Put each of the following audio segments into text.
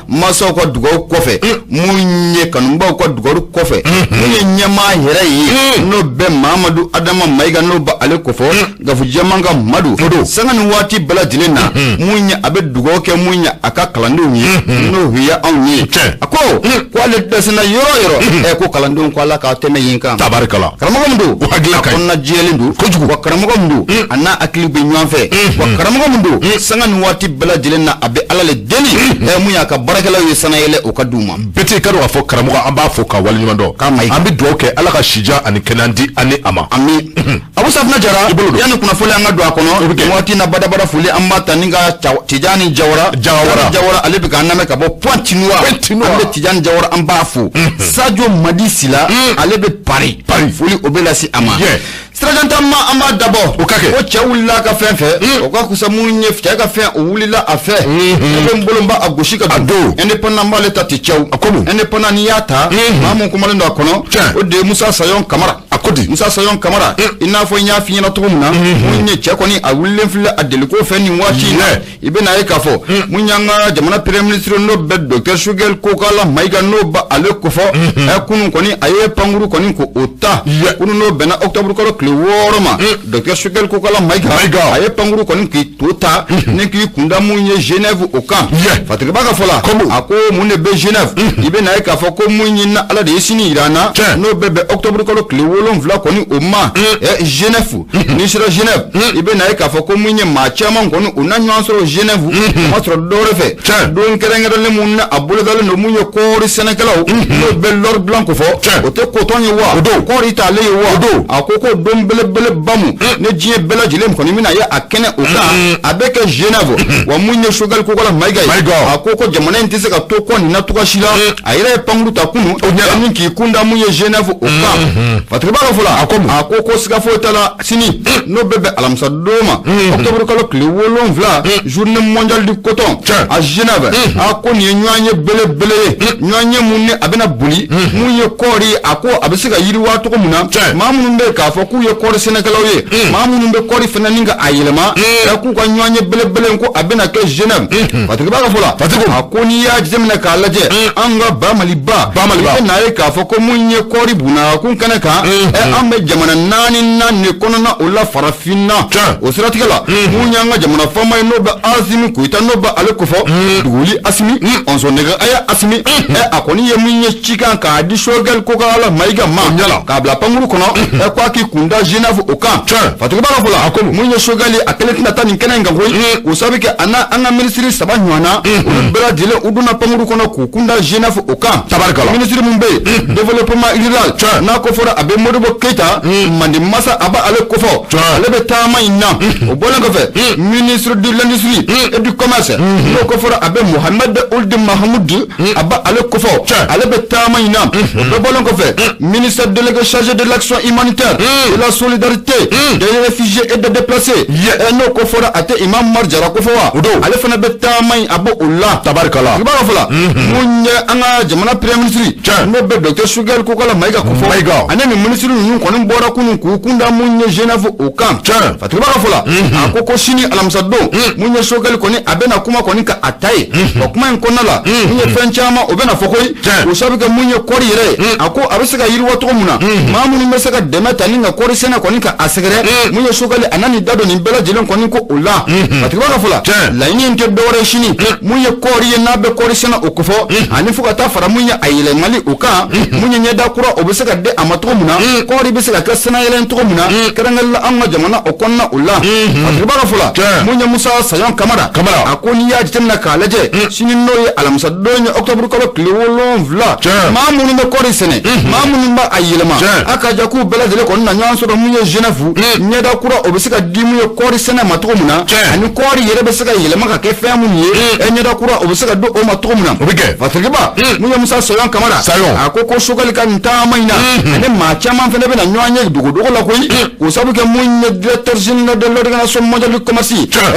masaw ka dugaw kɔfɛ mun ye kanubaw ka dugaw kɔfɛ mun ye ɲɛmaa yɛrɛ ye n'o bɛ Mamadu Adama Mayiga n'o ba ale kɔfɛ gafu jɛman ka Madu sanga ni waati bɛɛ lajɛlen na mun ye a bɛ dugaw kɛ mun ye a ka kalandenw ye n'o hiya anw ye a ko ale dɛsɛna yɔrɔ ko kalandenw ko Ala ka tɛmɛ yen kan tabarikala karamɔgɔ min don a kɔnɔna jɛlen don kojugu wa karamɔgɔ min don a n'a hakili bɛ ɲɔgɔn fɛ wa karamɔgɔ min don sanga ni waati bɛɛ lajɛlen na a bɛ Ala le deli mun y'a ka baarakɛlaw ye sanayɛlɛ o ka d'u ma bɛɛ ka dɔn k'a fɔ karamɔgɔ an b'a fɔ ka waleɲuman dɔn an bɛ dugawu kɛ Ala ka sija ani kɛnɛya di ani a ma ami Abu Safina Jara yanni kunnafoni an ka don a kɔnɔ waati na badabada foli an b'a ta ni ka Tijani Jawara ale bɛ k'an lamɛn ka bɔ Pointe-Noire an bɛ Tijani Jawara an b'a fo Sadio Madi Sila ale bɛ Paris foli o bɛ lase a ma sirajantama an b'a dabɔ o cɛ wulila ka fɛn fɛ o ka kusa mun ye cɛ ka fɛn o wulila a fɛ ne bɛ n bolo n b'a a gosi ka don indépendant b'ale ta ti cɛw indépendant n'i y'a ta maa mun kumalen don a kɔnɔ o de ye Musa Sayon Kamara Musa Sayon Kamara i n'a fɔ n y'a f'i ɲɛna cogo min na mun ye cɛ kɔni a wulilen filɛ a deliko fɛ nin waati in na i bɛ na ye k'a fɔ mun y'an ka jamana premier ministre n'o bɛ Dr Sugel Kokala Mayiga n'o ba ale kofɔ kunun kɔni a ye pankuru kɔni ko o ta kunun n'o bɛnna octobre kalo tile 6 ma Dr Sugel Kokala Mayiga a ye pankuru kɔni k'i to ta ni k'i kunda mun ye Genève o kan Fatigiba ka fɔ la a ko mun de bɛ Genève i bɛ na ye k'a fɔ ko mun ɲinina Ala de ye sini yira an na n'o bɛ bɛn octobre kalo tile 7 kɔni o ma Genève n'i sera Genève i bɛ na ye k'a fɔ ko mun ye maa caman kɔni o na ɲɔgɔn sɔrɔ Genève o ma sɔrɔ dɔwɛrɛ fɛ don kɛrɛnkɛrɛnlen mun na a bolo dalen don mun ye kɔɔri sɛnɛkɛlaw n'o bɛ l'or blanc ko fɔ o tɛ coton ye wa kɔɔri t'ale ye wa a ko don belebele bamu ne diɲɛ bɛɛ lajɛlen kɔni bɛna ye a kɛnɛ o kan a bɛ kɛ Genève wa mun ye Sugel Kokala Mayiga ye a ko jamana in tɛ se ka to kɔ nin na cogoya si la a yɛrɛ ye pankuru ta kunu ni k'i kunda mun ye Genève o kan Fatigiba ka fɔ la a ko siga foyi t'a la sini n'o bɛɛ bɛ alamisa don ma octobre kalo tile 7 journée mondiale du coton a Genève a ko nin ye ɲɔgɔn ye belebele ye ɲɔgɔn ye mun ni a bɛna boli mun ye kɔɔri a ko a bɛ se ka yiriwa cogo min na maa minnu bɛ k'a fɔ k'u ye kɔɔri sɛnɛkɛlaw ye maa minnu bɛ kɔɔri fɛnɛ ni ka a yɛlɛma k'u ka ɲɔgɔn ye belebele ko a bɛna kɛ Genève Fatigiba ka fɔ la a ko n'i y'a jateminɛ k'a lajɛ an ka Bamaliba i n'a ye k'a fɔ ko mun ye kɔɔri bunakun kɛnɛ kan an bɛ jamana 4 de kɔnɔna o la farafinna o siratigɛ la mun y'an ka jamana faama ye n'o bɛ Asimi Koyita n'o bɛ ale kofɔ Duguli Asimi Ɔnsɔnɛgɛ Aya Asimi a kɔni ye mun ye cikan k'a di Sugel Kokala Mayiga ma k'a bila pankuru kɔnɔ ko a k'i kunda Genève o kan Fatigiba ka fɔ la mun ye Sugel a kelen tɛna taa nin kɛnɛ in kan koyi o sababu kɛ a n'a an ka minisiri 3 ɲɔgɔnna olu bɛɛ lajɛlen u donna pankuru kɔnɔ k'u kunda Genève o kan minisiri mun bɛ yen développement rural n'a ko fɔra a bɛ Modibo Keita Mande Masa a b'a ale kofɔ ale bɛ taama in na o bɔlen kɔfɛ ministre de l'industrie et du commerce n'o ko fɔra a bɛ Mohamed Ould Mahamoud a b'a ale kofɔ ale bɛ taama in na o bɛɛ bɔlen kɔfɛ ministre délégué chargé de l'action humanitaire de la solidarité des réfugiés et des déplacés n'o ko fɔra a tɛ Imam Mar Jara kofɔ wa ale fana bɛ taama in a bɔ o la tabarikala i b'a fɔ la mun ye an ka jamana premier ministre n'o bɛ Dr Sugel Kokala Mayiga kofɔ ani nin ministre ninnu kɔni bɔra kunun k'u kunda mun ye Genève o kan Fatigiba ka fɔ la a ko sini alamisa don mun ye Sugel kɔni a bɛna kuma kɔni ka a ta ye o kuma in kɔnɔna la mun ye fɛn caman o bɛna fɔ koyi o sababu kɛ mun ye kɔɔri yɛrɛ a ko a bɛ se ka yiriwa cogo min na maa minnu bɛ se ka dɛmɛ ta ni ka kɔɔri sɛnɛ kɔni ka a sɛgɛrɛ mun ye Sugel a nani da don nin bɛɛ lajɛlen kɔni ko o la Fatigiba ka fɔ la laɲini in tɛ dɔwɛrɛ sini mun ye kɔɔri ye n'a bɛ kɔɔri sɛnɛ o kofɔ ani fo ka taa fara mun ye a yɛlɛmali o kan mun ye ɲɛda kura o bɛ se ka di a ma cogo min na kɔɔri bɛ se ka kɛ sɛnɛyɛlɛn cogo min na kɛrɛnkɛrɛnla an ka jamana o kɔnɔna o la Fatigiba ka fɔ la mun ye Musa Sayon Kamara a ko n'i y'a jateminɛ k'a lajɛ sini n'o ye alamisa don ye octobre kalo tile 7 maa minnu bɛ kɔɔri sɛnɛ maa minnu b'a a yɛlɛma a ka ja k'u bɛɛ lajɛlen kɔni na ɲɔgɔn sɔrɔ mun ye Genève ɲɛda kura o bɛ se ka di mun ye kɔɔri sɛnɛ ma cogo min na ani kɔɔri yɛrɛ bɛ se ka yɛlɛma ka kɛ fɛn minnu ye ɲɛda kura o bɛ se ka don o ma cogo min na Fatigiba mun ye Musa Sayon Kamara a ko Sugel ka nin taama in na ani maa caman fana bɛna ɲɔgɔn ye dogodogo la koyi o sababu kɛ mun ye directeur général de l'organisation mondiale du commerce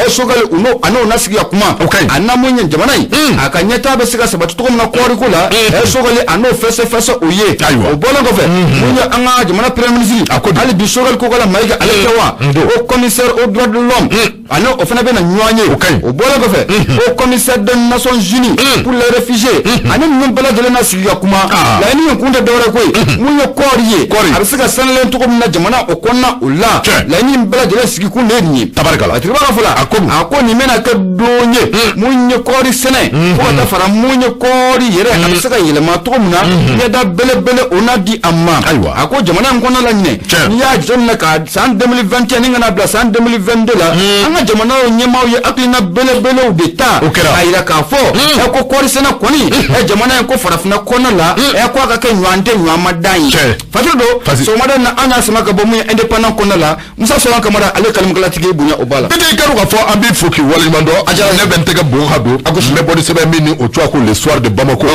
Sugel a n'o nasigi ka kuma a na mun ye jamana in a ka ɲɛtaa bɛ se ka sabati cogo min na kɔɔri ko la Sugel a n'o fɛsɛ o ye o bɔlen kɔfɛ mun ye an ka jamana premier ministre hali hali bi sogɛli ko la Maïga ale kɛ wa au commissaire aux droits de l'homme ani o fana bɛna ɲɔgɔn ye o bɔlen kɔfɛ au commissaire des Nations Unies pour les réfugiés ani ninnu bɛɛ lajɛlen na sigi ka kuma laɲini in kun tɛ dɔwɛrɛ koyi mun ye kɔɔri ye a bɛ se ka sanuyalen cogo min na jamana o kɔnɔna o la laɲini in bɛɛ lajɛlen sigi kun de ye nin ye tabarikala a tigi b'a fɔ la a ko nin bɛna kɛ don ye mun ye kɔɔri sɛnɛ fo ka taa fara mun ye kɔɔri yɛrɛ a bɛ se ka yɛlɛma cogo min na ɲɛda belebele o n'a di a ma a ko jamana in kɔnɔna la ɲinɛ n'i y'a jateminɛ ka san 2021 ni kana bila san 2022 la an ka jamana ɲɛmaaw ye hakilina belebelew de ta a yira k'a fɔ ko kɔɔri sɛnɛ kɔni jamana in ko farafinna kɔnɔna la ko a ka kɛ ɲɔgɔn tɛ ɲɔgɔn ma dan ye fatiri don sɔgɔmada na an y'a sama ka bɔ mun ye indépendant kɔnɔna la Musa Sɔlan Kamara ale kalimukalatigi bonya o b'a la bɛɛ kɛra k'a fɔ an b'i fo k'i waleɲuman dɔn a jara ne bɛ n tɛgɛ bon ka don a ko n bɛ bɔ ni sɛbɛn min ni o cogoya ko le soir de Bamako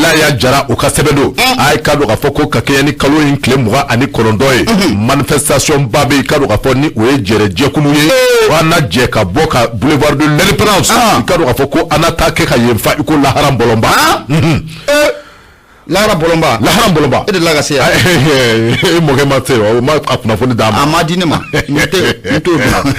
Laya Jara o ka sɛbɛn don a ye k'a dɔn k'a fɔ ko ka kɛɲɛ ni kalo in tile 29 ye manifestation ba bɛ yen k'a dɔn k'a fɔ ni o ye jɛrɛjɛkulu ye an na jɛ ka bɔ ka boulevard de l'Indépendance i k'a dɔn k'a fɔ ko an na taa kɛ ka yen fa i ko lahara bɔlɔnba lahara bɔlɔnba e de la ka se yan e mɔkɛ ma se o ma a kunnafoni d'a ma a ma di ne ma n t'o dɔn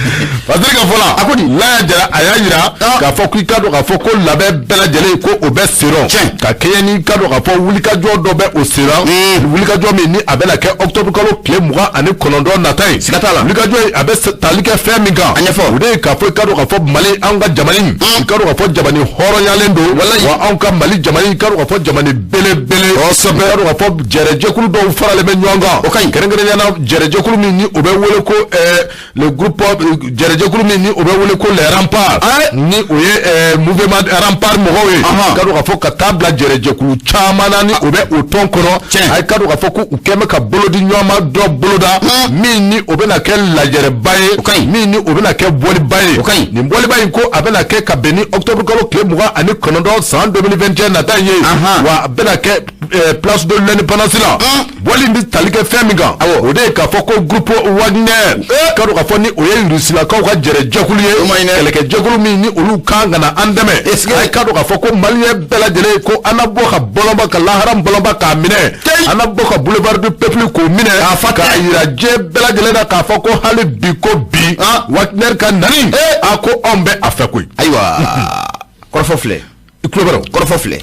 parce que ka fɔ la a ko Laya Jara a y'a yira k'a fɔ k'i ka dɔn k'a fɔ ko labɛn bɛɛ lajɛlen ko o bɛ seron ka kɛɲɛ ni ka dɔn k'a fɔ wulikajɔ dɔ bɛ o seron wulikajɔ min ni a bɛna kɛ octobre kalo tile 29 nata ye siga t'a la wulikajɔ a bɛ tali kɛ fɛn min kan a ɲɛfɔ o de ye k'a fɔ i ka dɔn k'a fɔ Mali anw ka jamana i ka dɔn k'a fɔ jamana hɔrɔnyalen don wa anw ka Mali jamana i ka dɔn k'a fɔ jamana belebele sɛbɛ ka dɔn k'a fɔ jɛrɛjɛkulu dɔw faralen bɛ ɲɔgɔn kan o ka ɲi kɛrɛnkɛrɛnnenya na jɛrɛjɛkulu min ni o bɛ wele ko le groupe jɛrɛjɛkulu min ni o bɛ wele ko les remparts ni o ye mouvement rempart mɔgɔw ye ka dɔn k'a fɔ ka taa bila jɛrɛjɛkulu caman na ni o bɛ o tɔn kɔnɔ a ye ka dɔn k'a fɔ ko u kɛn bɛ ka bolo di ɲɔgɔn ma dɔ boloda min ni o bɛna kɛ lajɛrɛba ye min ni o bɛna kɛ bɔliba ye nin bɔliba in ko a bɛna kɛ ka bɛn ni octobre kalo tile 29 san 2021 nata ye wa a bɛna kɛ place de l'Indépendance la bɔli in bɛ tali kɛ fɛn min kan o de ye k'a fɔ ko groupe Wagner ka dɔn k'a fɔ ni o ye Rusilakaw ka jɛrɛjɛkulu ye kɛlɛkɛjɛkulu min ni olu kan ka na an dɛmɛ a ye ka dɔn k'a fɔ ko maliyɛn bɛɛ lajɛlen ko an na bɔ ka bɔlɔnba ka lahara bɔlɔnba k'a minɛ an na bɔ ka boulevard du peuple k'o minɛ k'a yira diɲɛ bɛɛ lajɛlen na k'a fɔ ko hali bi ko bi Wagner ka nani a ko anw bɛ a fɛ koyi ayiwa kɔrɔfɔ filɛ i tulo bɛ kɔrɔfɔ filɛ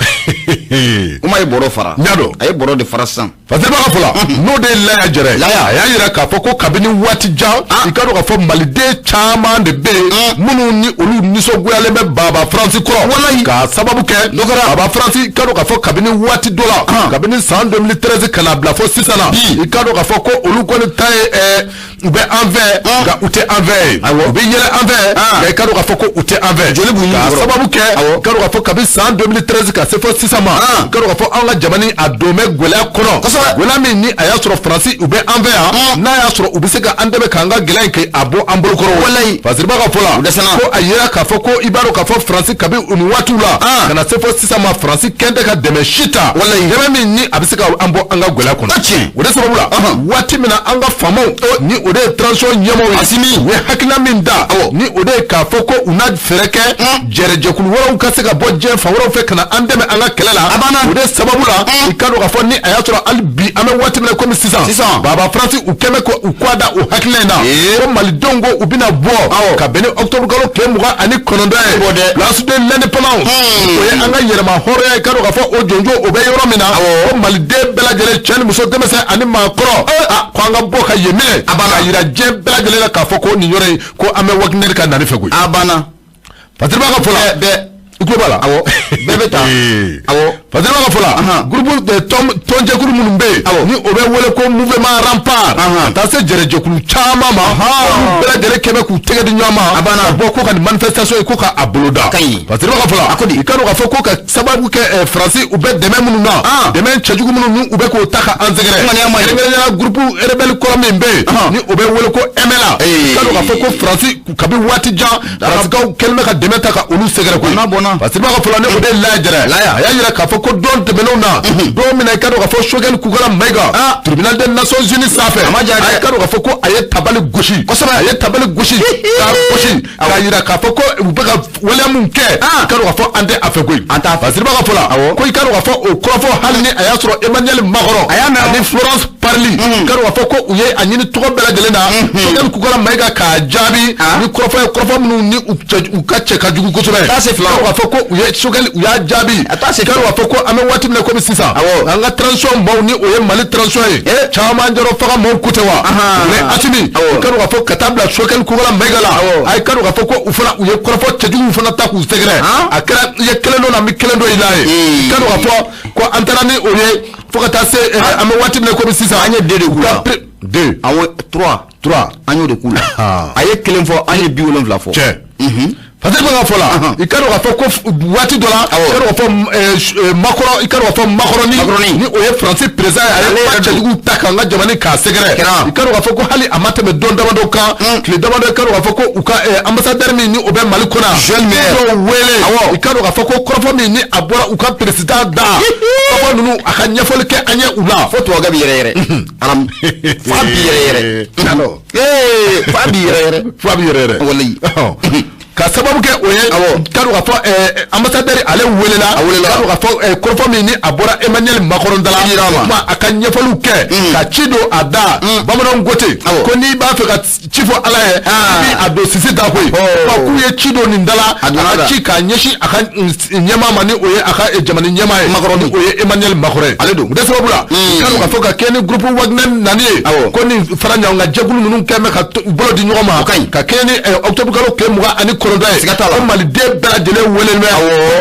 kuma ye bɔrɔ fara ɲadɔ a ye bɔrɔ de fara sisan faseba ka fɔ la n'o de ye Laya Jara a y'a yira k'a fɔ ko kabini waati jan i ka dɔn k'a fɔ maliden caman de bɛ yen minnu ni olu nisɔngoyalen bɛ Baba Faransi kɔrɔ k'a sababu kɛ Baba Faransi i ka dɔn k'a fɔ kabini waati dɔ la kabini san 2013 ka na bila fo sisan na i ka dɔn k'a fɔ ko olu kɔni ta ye u bɛ an fɛ nka u tɛ an fɛ ye u bɛ yɛlɛ an fɛ nka i ka dɔn k'a fɔ ko u tɛ an fɛ joli b'u k'a sababu kɛ i ka dɔn k'a fɔ kabini san 2013 ka se fo sisan ma i ka dɔn k'a fɔ an ka jamana a don bɛ gɛlɛya kɔnɔ gɛlɛya min ni a y'a sɔrɔ Faransi u bɛ an fɛ yan n'a y'a sɔrɔ u bɛ se ka an dɛmɛ k'an ka gɛlɛya in kɛ a bɔ an bolo kɔrɔ walayi fasiriba ka fɔ la ko a yira k'a fɔ ko i b'a dɔn k'a fɔ Faransi kabini u ni waatiw la ka na se fo sisan ma Faransi kɛn tɛ ka dɛmɛ si ta walayi dɛmɛ min ni a bɛ se ka an bɔ an ka gɛlɛya kɔnɔ o de sababu la waati min na an ka faamaw ni o de ye transition ɲɛmɔgɔw ye Asimi u ye hakilina min da ni o de ye k'a fɔ ko u na fɛɛrɛ kɛ jɛrɛjɛkulu wɛrɛw ka se ka bɔ diɲɛ fan wɛrɛw fɛ ka na an dɛmɛ an ka kɛlɛ la o de sababu la i ka dɔn k'a fɔ ni a y'a sɔrɔ hali bi an bɛ waati min na komi sisan Baba Faransi u kɛn bɛ ko u kɔ da o hakilina in na ko malidenw ko u bɛna bɔ ka bɛn ni octobre kalo tile 29 ye place de l'Indépendance o ye an ka yɛrɛma hɔrɔnya ye i ka dɔn k'a fɔ o jɔnjɔ o bɛ yɔrɔ min na ko maliden bɛɛ lajɛlen cɛ ni muso denmisɛn ani maakɔrɔ ko an ka bɔ ka yen minɛ ka yira diɲɛ bɛɛ lajɛlen na k'a fɔ ko nin yɔrɔ in ko an bɛ Wagner ka nani fɛ koyi a banna Fatima ka fɔ la i tulo b'a la awɔ bɛɛ bɛ taa awɔ Fatima ka fɔ la groupe de tɔnjɛkulu minnu bɛ yen ni o bɛ wele ko mouvement rempart ka taa se jɛrɛjɛkulu caman ma olu bɛɛ lajɛlen kɛ bɛ k'u tɛgɛ di ɲɔgɔn ma ka bɔ ko ka nin manifestation ye ko ka a bolo da Fatima ka fɔ la i ka dɔn k'a fɔ ko ka sababu kɛ Faransi u bɛ dɛmɛ minnu na dɛmɛ cɛjugu minnu ni u bɛ k'o ta ka an sɛgɛrɛ kɛrɛnkɛrɛnnenya groupe rebelle kɔrɔ min bɛ yen ni o bɛ wele ko MLA i ka dɔn k'a fɔ ko Faransi kabini waati jan Faransikɛw kɛlen bɛ ka dɛmɛ ta ka olu sɛgɛrɛ koyi Fatima ka fɔ la ne o de ye Laya Jara a y'a yira k'a fɔ ko don tɛmɛnenw na don min na i ka dɔn k'a fɔ Choguel Kukala Maïga tribunal des Nations Unies sanfɛ a ye ka dɔn k'a fɔ ko a ye tabali gosi a ye tabali gosi k'a gosi k'a yira k'a fɔ ko u bɛ ka waleya mun kɛ i ka dɔn k'a fɔ an tɛ a fɛ koyi Fatima ka fɔ la ko i ka dɔn k'a fɔ o kɔrɔfɔ hali ni a y'a sɔrɔ Emmanuel Macron ani Florence parli karo wa foko uye anyini to bela gelena to ku kala maiga ka jabi ni krofa munu ni ukache ka jugu kosobe wa foko uye shogal uya jabi karo wa foko ame wati mna ko sisa anga transition mo ni uye mali transition chama ndoro faka mo kutewa le atimi karo wa foko katabla shogal ku kala maiga la ay karo wa foko ufana uye krofa cheju ufana ta ku segre akara ye kelendo na mi kelendo ilaye karo wa foko ko antarani uye foka tase ame wati mna ko sisa anye dede kula 2 awo 3 anyo de kula aye kelen fo anye bi wolon vla fo parce que on fola ikaro ga foko wati dola ikaro fo makoro ikaro fo makoroni ni oye français présent ale chadugu takanga jamani ka segere ikaro ga foko hali amate me don damando ka kle damando ikaro ga foko uka ambassadeur mi ni obe malikona jeune maire wele ikaro ga foko krofo mi ni abora uka président da fo nunu akanya folke anya ula fo to ga bi yere alam fa bi yere alors fa bi yere wali ka sababu ke oye kadu ga fo ambassadeur ale welela kadu ga fo korfami ni abora Emmanuel Macron dala ma akanya folu ke ka chido ada bamana ngote ko ni ba fe ka chifo ala bi ado sisi da ko ko ku ye chido ni dala aka chika nyeshi aka nyama mani oye aka jamani nyama Macron oye Emmanuel Macron ale do de sababu la kadu ga fo ka keni groupe Wagner nani ko ni faranya nga jegulu munun keme ka bolo di nyoma ka keni octobre kalo ke muga ani o mali de bela dele welelme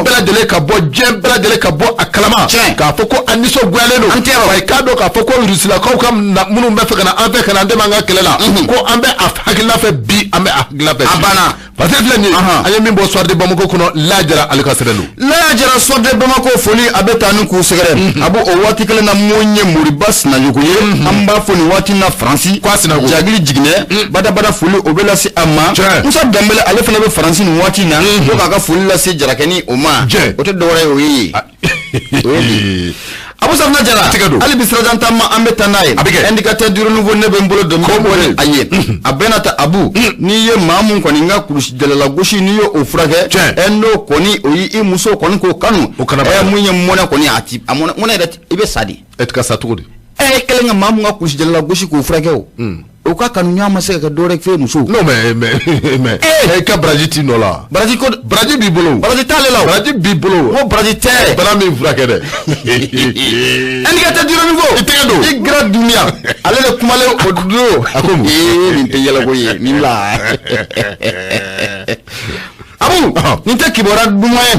bela dele ka bo jem bela dele ka bo akalama ka foko aniso gwalelo way kado ka foko rusila ko kam na munu me fe kana anfe kana de manga kelela ko ambe afakila fe bi ambe akila fe abana parce que flani aye min bo soir de bamako kono lajara alkasrelu lajara soir de bamako foli abeta nu ku segere abu o wati kele na monye muribas na yukuye amba foni wati na franci kwasi na jagili jigne bada foli obela si amma musa dambele ale fana be franci ni wati na ko ka foli la si jarakeni oma o te dore o yi Abu Safna Jara Ali Bisrajan Tamma Ambeta Naye indicateur du renouveau ne bembolo de Mbole aye abenata abu ni ye mamun koni nga kurushi de la goshi ni yo ofrage endo koni oyi I muso koni ko kanu munye mona koni ati amona mona ibe sadi etka satudi kelenga mamun nga kurushi de la goshi ko ofrage o ka kanu nyama se ka dore fe muso non mais ka brajiti no la braji ko braji bibolo braji tale la braji bibolo mo braji te bana mi frakede indicateur du renouveau itendo I grade dunia ale le kumale odo akomu ni te yela ko ye ni la abu nite kibora dumoye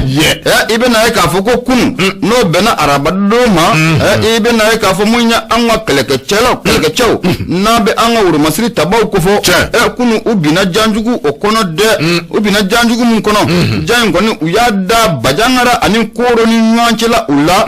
ibe na ka foko kun no bena arabado ma ibe na ka fo munya anwa keleke chelo na be anwa wuro masiri tabaw ko fo kunu ubina janjugu okono de ubina janjugu mun kono jan koni uyada bajangara ani koro ni nyanchela ula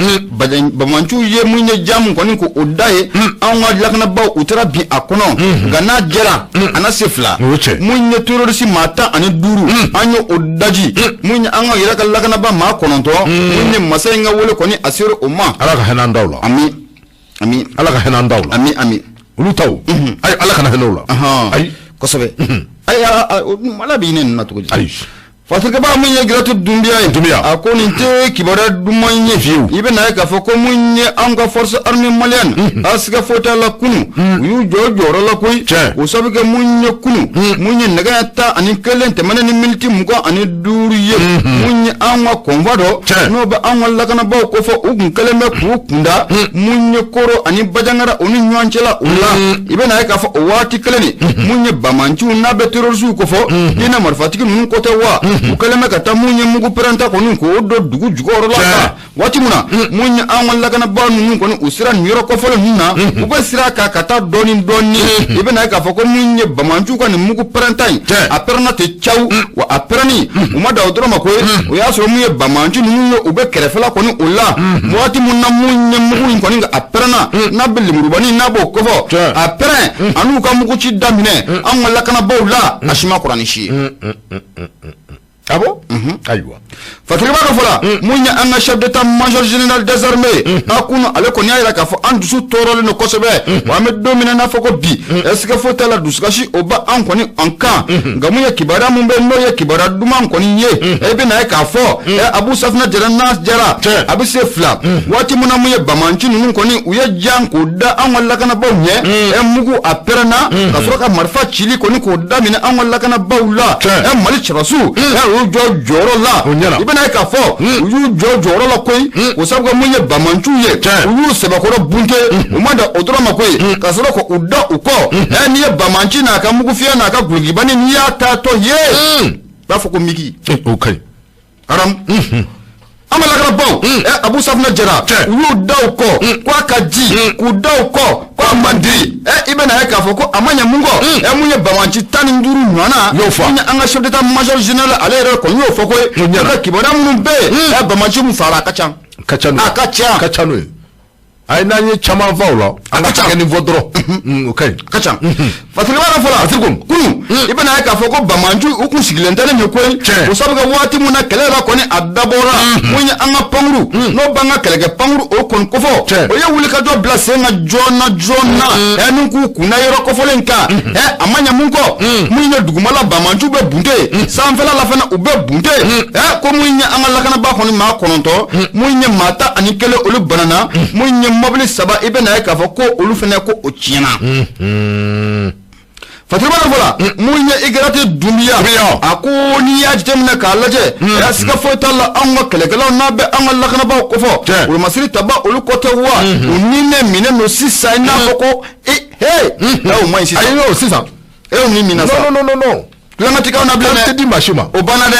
bamanchu ye munya jam koni ko odaye anwa lakna baw utara bi akono gana jera ana sifla munya turorisi mata ani duru anyo daji munya anga yira kala kana ba ma kononto munya masenga wole koni asiru umma alaka hanan dawla ami alaka hanan dawla ami ulu taw ay alaka na hanola ay kosobe ay mala binen na tugo ay Fatika ba munye gratu dumbia akoni nte kibara dumanye fiu ibe na ka foko munye anga force armée malienne asga fota la kunu yu jojoro la koy usabike munye kunu munye naga ta ani kelente manani militi muko ani duriye munye anga konvado no ba anga la kana ba ko fo ugun keleme ku kunda munye koro ani bajangara oni nyanchela ula ibe na ka fo wati keleni munye bamanchu na be terrorsu ko fo ina marfatiki mun ko tewa ukalema kata munye mugu peranta koni ko do dugu jugoro la wati muna munye anwan la kana ba nunu koni usira nyoro ko folo nuna uba sira ka kata doni ibe na ka foko munye bamanchu koni mugu peranta aperna te chaw wa aperni umada odoro makoy o yaso munye bamanchu nunu ube kerefela koni ulla wati munna munye mugu koni aperna na beli murubani na bo ko fo apere anu ka mugu chi damine anwan la kana ba ulla ashima quranishi Ah bon? Aïwa. Fatriba Kafola, Mounia Anga chef d'état-major général des armées, Akuna, Alekonia et la Kafo, Andoussou Toro, le Kosobe, Mohamed Domina Fokobi, est-ce que faut la Douskashi, Oba Ankoni, Anka, Gamouya Kibara, Mumbe, Noya Kibara, Douman, Koniye, Ebena Kafo, Abou Safna Jeranas Jera, Abisse Fla, Watimuna Mouya Bamanchi, Nunkoni, Uya Janko, Da Amalakana Bonye, Mugu Aperana, Kafroka Marfa Chili, Koniko, Damina Amalakana Baula, Malik Rasu, Jorola, Ibena Kafo, you Jorola Koi, Osaka Muye Bamanchu ye, Ulu Sebakora Bunke, Umanda Odroma Koi, Kasaroko Uda Uko, and ye Bamanchi Naka Mugufia Naka Gugibani Nia Tato ye, Bafoko Miki. Okay. Aram. Amalakana Bo, Abu Safna Jera, Ulu Dauko, Kwakaji, Kudauko, Kwamandi, Ibena Kafoko, Amanya Mungo, Emuye Bamanchi Taninduru Nana, Yofa, Anga chef d'état-major général à l'air qu'on y Foko, Kibara Mumbe, Bamanchi Mufara Kachan. Kachanwe. Aina nye chama vaula anataka ni vodro okay kacha fatiliwa fola atikum kunu ibana ka foko bamanju ukun sigilentale nyokwe usabuga wati muna kelela koni adabora munya anga pangru no banga kelege pangru o kon kofo oye wulika do blase nga jona enunku kuna yero kofolenka amanya munko munya dugumala bamanju be bunde samfela la fana ube bunde ko munya anga lakana ba koni ma kononto munya mata anikele olu banana munya mobile saba ibena ka foko olu fene ko ochiena Fatima vola munya igrate dunia ako ni ya jemna ka laje ya sika fotala anga kelekela na be anga lakana ba ko fo ul masiri taba ul kote wa unine mine no sisa na foko na o mai sisa ayo sisa ni mina sa no langa tika na bla te di mashima obana de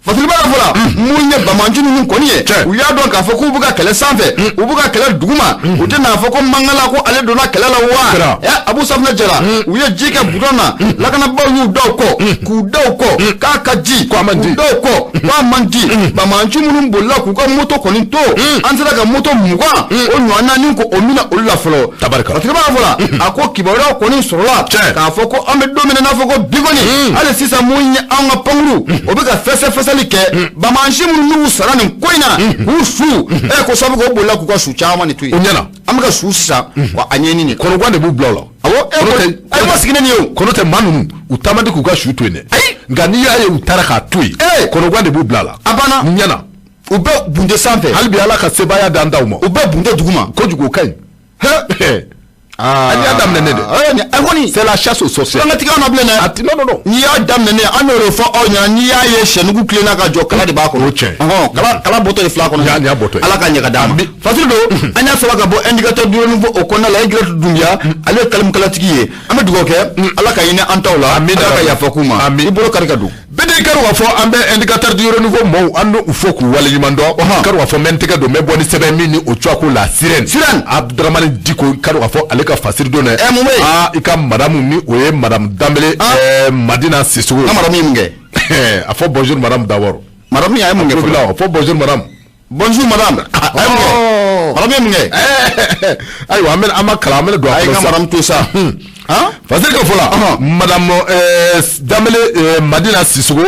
Fatima vola munya bamanjunu nun koniye uya don ka foko buga kele sanfe ubuga kele duguma utena foko mangala ko ale dona kele la wa Abu Safna Jera uya jika budona lakana ba yu doko ku doko kakaji kwa mandi doko kwa mandi bamanjunu nun bolla ku ko moto koninto ansala ka moto mugwa onwana nin ko omina ulla folo tabaraka Fatima vola ako kibara konin sorola ka foko ambe domina na foko bigoni ale sisa munya anga pangru obuga fese ke bamanshi munu sarani koina usu ko sabu ko bolla ku ko su chama ni tui onyana amaka su sisa wa anyeni ni kono gwande bu blola awo ay wasigine ni yo kono te manu utamadi ku ka su tui ne ngani ya ye utara ka tui kono gwande bu blola abana nyana ube bunde sanfe halbi ala ka sebaya danda uma ube bunde duguma ko jugo kai ani adam nene c'est la chasse aux sorcières nga tika na blene ati no ni adam nene anoro fo onya ni ya ye shenugu klena ka jo kala de ba ko kala boto de fla ko ya ni aboto ala ka nyaka dama fasido anya so ga bo indicateur du nouveau o konna la igre dunya ale kalim kala tikiye amadu ko ke ala ka yine antawla ala ka ya fakuma ibolo karika du bede karu wa fo ambe indicateur du renouveau mo ando ufoku wala yimando karu wa fo mentega do meboni sebe mini o chwako la sirène Abdurrahman Diko karu wa fo ale ka fasir do ne ika madame ni oye madame Dambele Madina Sissoko madame yimge afo bonjour madame Daworo madame ya yimge afo bonjour madame madame yimge ayo amel amakala amel do ay madame tout ça Fasir ka fola madame Dambele Madina Sissoko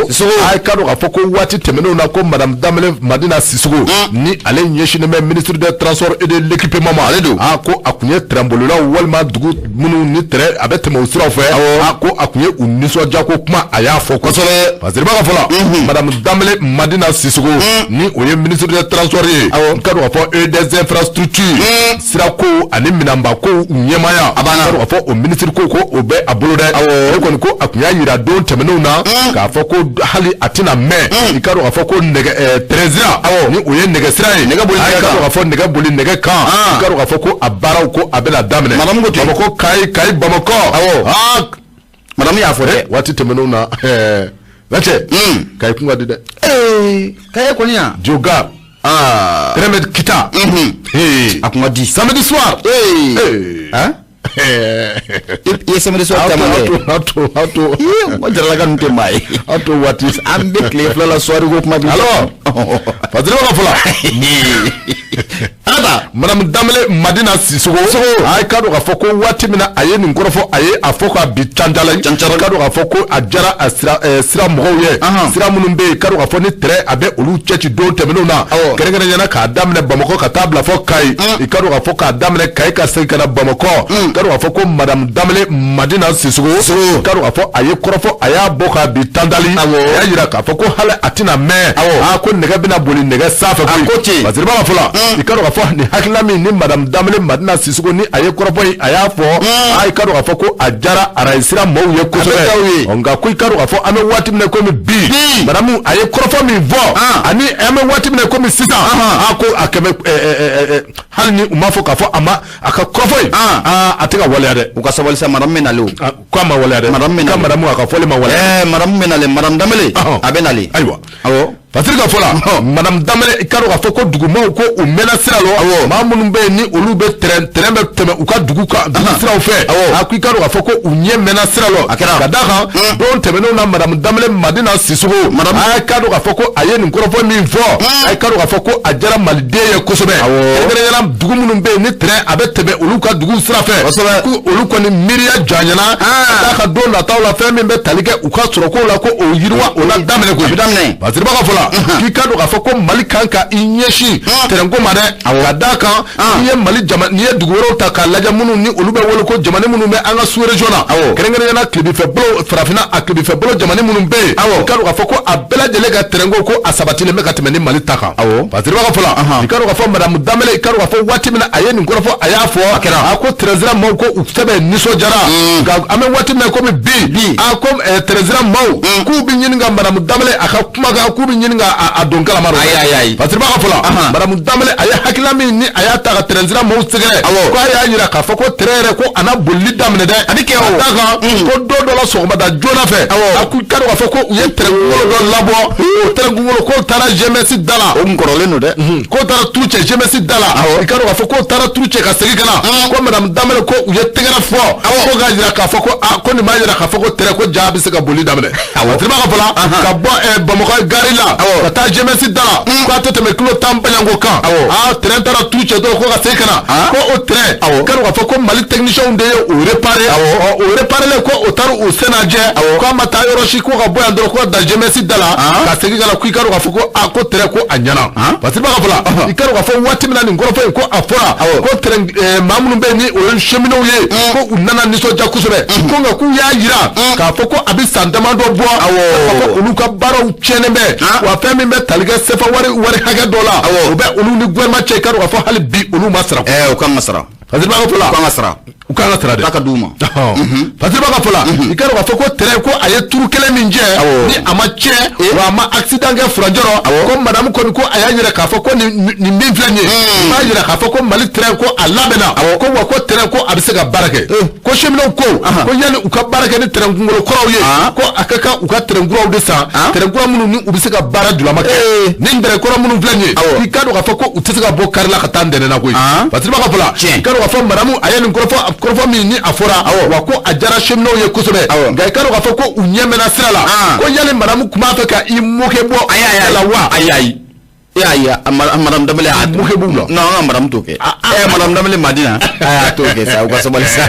ay kado ka foko wati temeno na ko madame Dambele Madina Sissoko ni ale nyeshine me ministre des transports et de l'équipement ale do ko akunye trembolola walma dugu munu ni tre abete mo sira fe ko akunye uniso jako kuma aya foko so Fasir ka fola madame Dambele Madina Sissoko ni oye ministre des transports kado ka fo et des infrastructures sira ko ani minamba ko nyemaya kado ka fo o ministre ko obe abulode ko ko akunya yira don temeno na ka foko hali atina me ikaro ka foko nege trezia ni oye nege srai nege boli ka foko nege boli nege kan ikaro ka foko abara ko abela damne bamako kai bamako madame ya fode wati temeno na lache kai kunga dide kai ko nia joga remed kita akunga di samedi soir yes samedi soir tamale how to wajala ga nte mai auto what is ambe clé flala soir go kuma bi alors Fadila ka fola ata madame Damele Madina Sissoko ay kado ka foko wati mina aye ni ngorofo aye afoka bitandala kado ka foko ajara sira moye sira munumbe kado ka foni tre abe olu chechi do temeno na kere nyana ka damne Bamako ka tabla fo kai kado ka foka damne kai ka se kana Bamako kado ka foko madame Damele Madina Sissoko kado ka fo aye korofo aya boka bitandali ya yira ka foko hala atina me ko nega bina boli nega safa ko bazirba ka fola kado ka fo ni hakilami ni madame Damele Madina Sissoko ni aye korofo aya fo ay kado ka fo ko ajara araisira mo ye ko so onga ku kado ka fo ame wati mne ko mi bi madame aye korofo mi vo ani ame wati mne ko mi sisa ako akeme halni umafo ka fo ama aka korofo ateka wale ade ukasabali sa madame menalo kwa ma wale ade madame aka fo le ma wale madame menale madame Damele abenali aywa awo Patrick fola madame Damele ikaro ka foko dugumo ko o mena siralo ma munun be ni olu be tren be teme uka duguka siraw fe akikaro ka foko unye mena siralo kadaka don teme no na madame Damele Madina Sissoko akaro ka foko aye ni korofo mi vo akaro ka foko ajara malide ye kosobe ngere dugu munun be ni tren abe teme olu ka dugu sira fe ku olu ko ni miria janyana kadaka don la tawla fe mi be talike uka suroko la ko o yirwa o la Damele ko bidamne Patrick fola kikado ka foko mali kanka inyeshi terengo made kadaka iye mali jama ni dugoro ta kalaja munu ni olube wolo ko jamane munu me anga su regiona kerengere na klibi fe blo frafina aklibi fe blo jamane munu be kikado ka foko abela jele ga terengo ko asabati le meka temeni mali taka Patrick ka fola kikado ka fo madame Damele kikado ka fo wati mina aye ni ngoro fo aya fo ako trezira mo ko ufebe niso jara ame wati me ko mi bi ako trezira mo ku bi nyinga madame Damele aka kuma ga ku bi nyinga a donkala maro ay Patrick ka fola madame Damele aya hakilami ni aya ta trezira mo segere ko aya yira ka fo ko trere ko ana bolli damne de abike o daga ko do la so mada jona fe aku kado ka fo ko uye trengolo do labo o trengolo ko tara jemesi dala o ngorole no de ko tara tuche jemesi dala kado ka fo ko tara tuche ka segi kana ko madame Damele ko uye tegara fo ko ga yira ka fo ko ko ni ma yira ka fo ko tere ko jabi se ka bolli damne Patrick ka fola ka bo Bamako garila ta jemesi dala ko to me kilo tampanya ngo kan tren tara tuche do ko ka segi kana ko o tren kado ka fo ko mali technicien de o réparer le ko o taru o senaje ko mata yoroshi ko ka boya ndoro ko da jemesi dala ka segi kana ku kado ka fo ko ko tere ko anyana Patrick ka fola ikado ka fo wati mina ni ngoro fo ko afora ko tren mamunu be ni o chemino ye ko unana niso jakusobe ko nga ku ya yira ka fo ko abi sandama do bo ko ulu ka baro chenembe wa femi be taliga sefa wari haga dola o be ulu ni gwerma che kado ka fo hali bi ulu masra o kan masra Patrick ka fola kan masra ukanga trade taka duma Patrick ka fola ikaro ka foko tere ko aye turu kele minje ni amache wa ma accident ga franjoro ko madame ko aya yira ka foko ni minflanye ma yira ka foko mali tere ko alabena ko wa ko tere ko abisega barake ko shemno ko yani uka barake ni tere ngolo ko ye ko akaka uka tere ngoro de sa tere ngoro munu ni ubisega bara dula make ni ndere ko munu flanye ikado ka foko utesega bo karla ka tandene na ko Patrick ka fola ikado ka fo madame aye ni korofo mi ni afora wa ko ajara shemno ye kusobe ga ikaro ka fo ko unyemena sirala ko yale madame kuma fa ka imuke bo la wa ya madame Damele muke bulo no madame toke madame Damele Madina toke sa ukasabali sa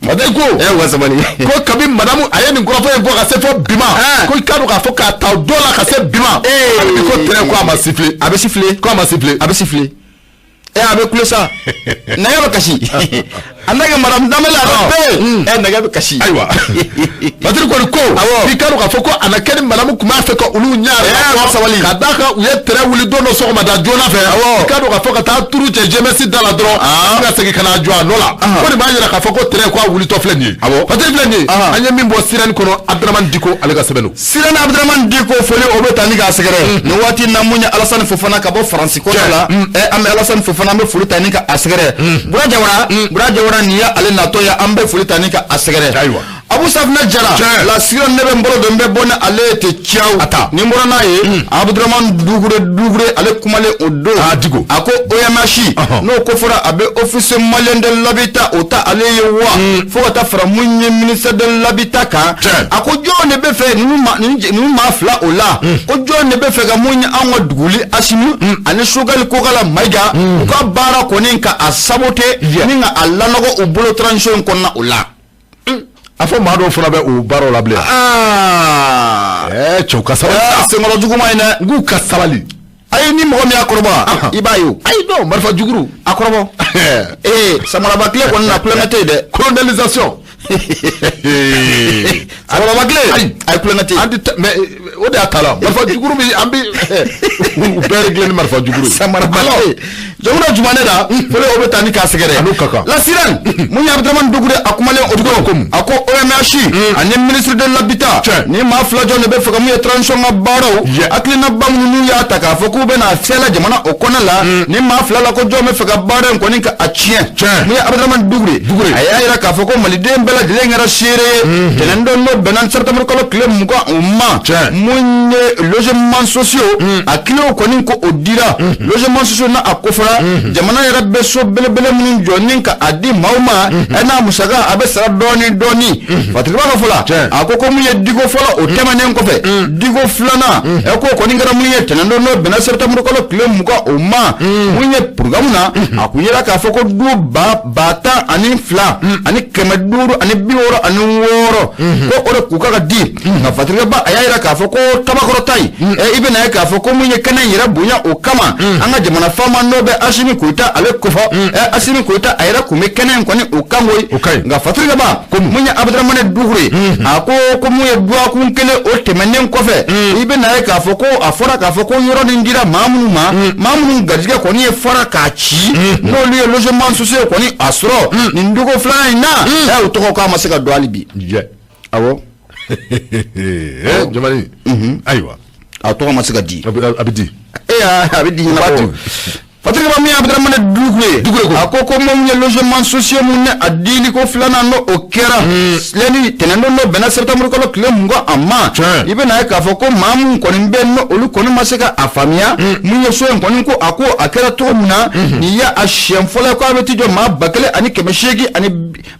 madeko ukasabali ko kabi madame aye ni korofo en ko ka se fo bima ko ikaro ka fo ka ta dola ka se bima ko tere ko ama siffler abe siffler abe kule sa naga ba kashi anaga madame Damele abe naga ba kashi aywa Patrick ko ikaro ka foko anakeni madame kuma fe ko ulu nyaare sabali kadaka uye tere wuli dono so ma da jona fe ikaro ka foko ta turu che jemesi dala dro nga segi kana jwa nola ko ni ma ka foko tere ko wuli to fleni Patrick fleni anya mimbo siren kono Abdraman Diko alega sebenu siren Abdraman Diko foli obetani ga segere no wati namunya Alassane Fofana ka bo France ko la am Alassane Fofana me foli tani ka asegere bura jawara ni ya ale nato ya ambe foli tani ka asegere Abu Safna Jara la sira nebe mbolo do mbe bona ale te tiaw ni mbona na ye Abdurrahman dugure ale kumale odo digo ako oyamashi no ko fora abe office malien de l'habitat ota ale yewa fo ta fra munye ministre de l'habitat ka ako jone be fe nu ma fla ola ko jone be fe ga munye anwa duguli asinu ane sugal ko kala maiga ko bara ko ninka asabote ninga alla no ko bolo transition ko na ola afo mado funa be o baro la ble choka sabali se ngolo juguma ina ngu kasabali ay ni mo mi akoroba ibayo ay do marfa juguru akoroba samara bakle ko na planete de colonisation samara bakle ay planete mais o de atala marfa juguru bi ambi bere glen marfa juguru samara bakle jomuna jumane da fele o betani ka segere la siran munya Abdurrahman dugure akumale odugo ako OMH ani ministre de l'habitat ni ma flajo ne be faka mu transition na baro akli na bamu nu ya taka foku be na fela jamana okona la ni ma flala ko jome faka baro ko ninka achien munya Abdurrahman dugure ayira ka foko malide mbela de ngara shire tenendo no benan certa mo ko klem muko umma munye logement sociaux akilo ko ninko odira logement sociaux na akofara jamana yara beso bele mun jonni ka adi mauma ena musaga abe sara doni fatriba ka fula akoko mu ye digo fula o temanen ko fe digo flana e ko ni ngara mu ye tenando no bena serta mu ko klem muka o ma mu ye programme na akuyera ka foko du bata ani fla ani kemaduru ani biworo ani woro ko ore ku ka di na fatriba ba ayira ka foko tabakoro tai e ibena ka foko mu ye kanan yira bunya o kama anga jamana fama no be asimi kuita ale kofa asimi kuita ayira kume kenen koni ukamoi nga fatriga ba munya Abdurrahman dugure ako ko muye dua kun kele o temenen kofe ibe na ka foko afora ka foko yoro ndira mamunu gajiga koni e fora ka chi no liye logement social koni asro nindugo flana na e utoko ka masika dwalibi awo jamani aywa atoko masika di abidi abidi na batu Patrick ba mi Abdurrahman dugure ko akoko mom ye logement social mun adili ko flana no okera leni tenendo no bena septembre ko klem ngo amma ibe na ka foko mamu ko nimbe no olu ko maseka afamia mun ye so en ko ako akera to muna ni ya ashem fola ko abeti jo ma bakele ani kemeshegi ani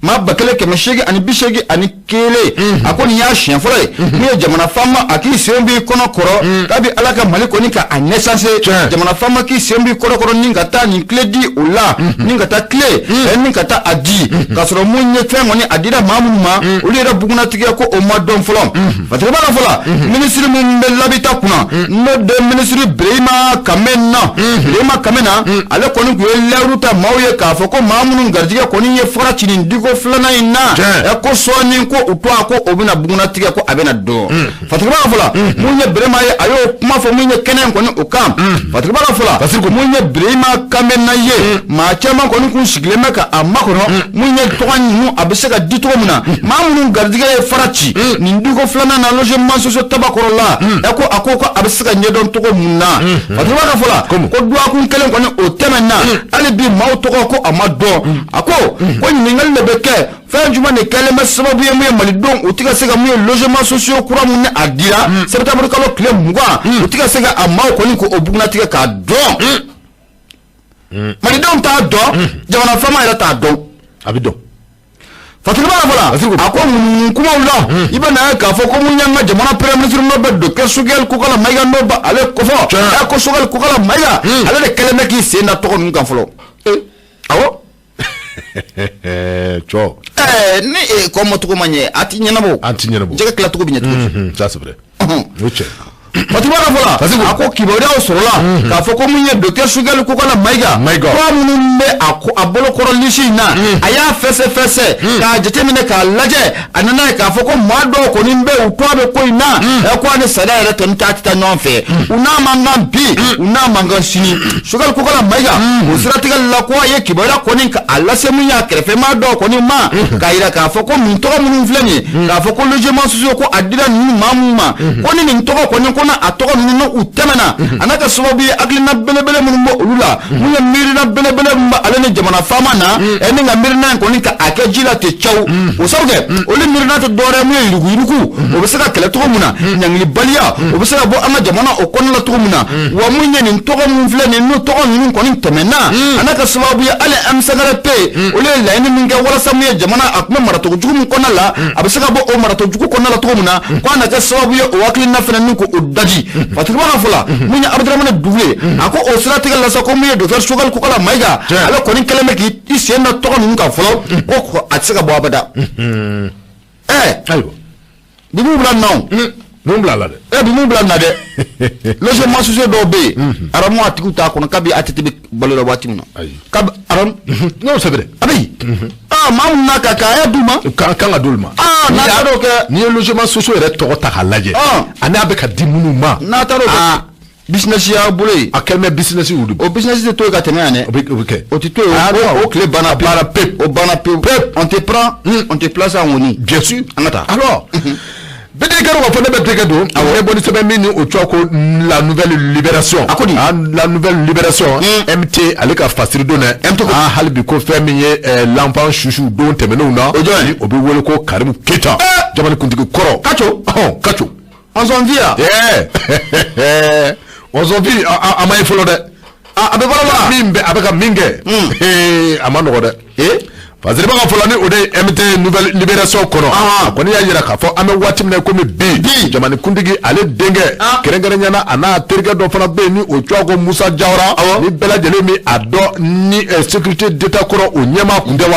ma bakele kemeshegi ani bishegi ani kele ako ni ya ashem fola ni jamana fama aki sembi kono koro tabi alaka maliko ni ka anesase jamana fama ki sembi koro ninga ta ni clé di ola ninga ta clé ninga ta adi kasoro munye twengo ni adira mamuma ulira buguna tiga ko o madon flom fatriba la fola ministre mun de l'habitat kuna no de ministre Brema Kamena ale koni ko leruta mawye ka foko mamunu gardiga koni ye fora chini digo flana ina e ko so ni ko utwa ko obina buguna tiga ko abena do fatriba la fola munye Brema ye ayo kuma fo munye kenen koni okam fatriba la fola munye Brema Kamena ye ma chama koni kun siglema ka amakono munye tokan nu abiseka dito muna mamunu gardiga ye farachi nindigo flana na logement social tabakoro la eko akoko abiseka nyedon toko muna fatriba ka fola ko dua kun kelen koni o temenna ali bi maw toko ko amado ako ko ningal lebeke fa juma ne kelema sababu ye mu malidon utika seka mu logement social kura munne adira septembre kalo klem muga utika seka amaw koni ko obugna tika ka do malidon ta do jamana fama ira ta do abido fatriba la ako kuma ulla ibana ka fo ko munyanga jamana premier ministre no beddo ke sugel ko kala mayga no ba ale ko fo ko sugel ko kala mayga ale de keleme ki senda to ko ngam folo awo cho ni ko mo to ko manye ati nyanabo jega kala to ko binya to ça c'est vrai Fatriba la fola ako kiboria osorola ka foko munye docteur Sugal ko kala maiga ko munumbe ako abolo koro lishi na aya fese ka jetemine ka laje anana ka foko mado ko nimbe utwabe ko ina e ko ani sada ere ton tatita nonfe una mangam bi una mangam sini Sugal ko kala maiga usiratiga la ko ye kiboria ko ninka alla se munya krefe mado ko ni ma ka ira ka foko min to munum fleni ka foko logement social ko adira ni mamuma ko ni min to ko ni na atoko no utemana anaka sababu aklina bele mun mo ulula la mun ye miirina belebele ale ni jamana faama na ni nka miirina in kɔni ka a kɛ ji la ten cɛw o sabu kɛ olu miirina tɛ dɔwɛrɛ mun ye yurugu o bɛ se ka kɛlɛ cogo min na ɲangilibaliya o bɛ se ka bɔ an ka jamana o kɔnɔ la cogo min na wa mun ye nin tɔgɔ min filɛ nin n'o tɔgɔ ninnu kɔni tɛmɛna a n'a ka sababu ye hali M5RP olu ye laɲini min kɛ walasa mun ye jamana a tun bɛ maracogo jugu min kɔnɔna la a bɛ se ka bɔ o maracogo jugu kɔnɔna la cogo min na ko a na kɛ sababu ye o hakilina fana ni ko o daji Fatigiba ka fɔ la mun ye Abdramane Dufule a ko o siratigɛ la sa ko mun ye docteur Choguel Kokala Mayiga ale kɔni kɛlen bɛ k'i sen da tɔgɔ ninnu kan fɔlɔ ko a tɛ se ka bɔ abada ayiwa bi mun bila nɔ mun bila la dɛ bi mun bila na dɛ logement social dɔw bɛ yen aramu a tigiw t'a kɔnɔ kabi ATT bɛ balo la waati min na kabi aramu non c'est vrai abi maa mun n'a ka k'a d'u ma kan ka d'olu ma n'a taar'o kɛ n'i ye logement social yɛrɛ tɔgɔ ta k'a lajɛ ani a bɛ ka di minnu ma n'a taar'o kɛ business y'a bolo ye a kɛlen bɛ business y'u de o business tɛ to yen ka tɛmɛ yan dɛ o bɛ kɛ o tɛ to yen o tile banna pewu o banna pewu on te prend on te place en ŋoni bien sûr an ka taa alors BDK ko fɔ ne bɛ tɛgɛ don a bɛ bɔ ni sɛbɛn min ni o cogo ko la nouvelle libération a ko di la nouvelle libération MT ale ka fasiri don dɛ MT hali bi ko fɛn min ye l'enfant chouchou don tɛmɛnenw na o bɛ wele ko Karimu Keita jamanakuntigi kɔrɔ Kacho on s'en vient on s'en vient a ma ye fɔlɔ dɛ a bɛ fɔlɔ la min bɛ a bɛ ka min kɛ a ma nɔgɔ dɛ Faziriba ka fɔlɔ ni o de ye MT nouvelle libération kɔnɔ a kɔni y'a yira k'a fɔ an bɛ waati min na komi bi jamanakuntigi ale denkɛ kɛrɛnkɛrɛnnenya a n'a terikɛ dɔ fana bɛ yen ni o cogo ko Musa Jawara ni bɛɛ lajɛlen min a dɔn ni sécurité d'état kɔrɔ o ɲɛmaa kun tɛ wa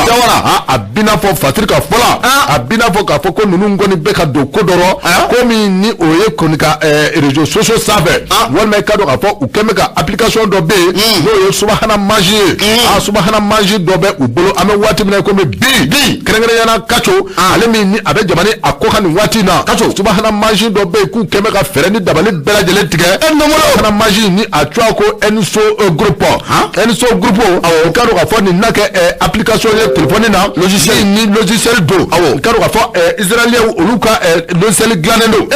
a b'i n'a fɔ Fasiri ka fɔ la a b'i n'a fɔ k'a fɔ ko ninnu kɔni bɛ ka don ko dɔ rɔ ko min ni o ye kɔni ka réseaux sociaux sanfɛ walima i ka dɔn k'a fɔ u kɛn bɛ ka application dɔ bɛ yen n'o ye Subahana mansi ye Subahana mansi dɔ bɛ u bolo an bɛ waati min na komi bi kɛrɛnkɛrɛnnenya Kacho ale min ni a bɛ jamana a ko ka nin waati na Subahana mansi dɔ bɛ yen k'u kɛn bɛ ka fɛɛrɛ ni dabali bɛɛ lajɛlen tigɛ Subahana mansi ni a cogoya ko Enso groupe o ka dɔn k'a fɔ nin na kɛ application ye téléphone na logiciel don o ka dɔn k'a fɔ israélien olu ka logiciel dilannen don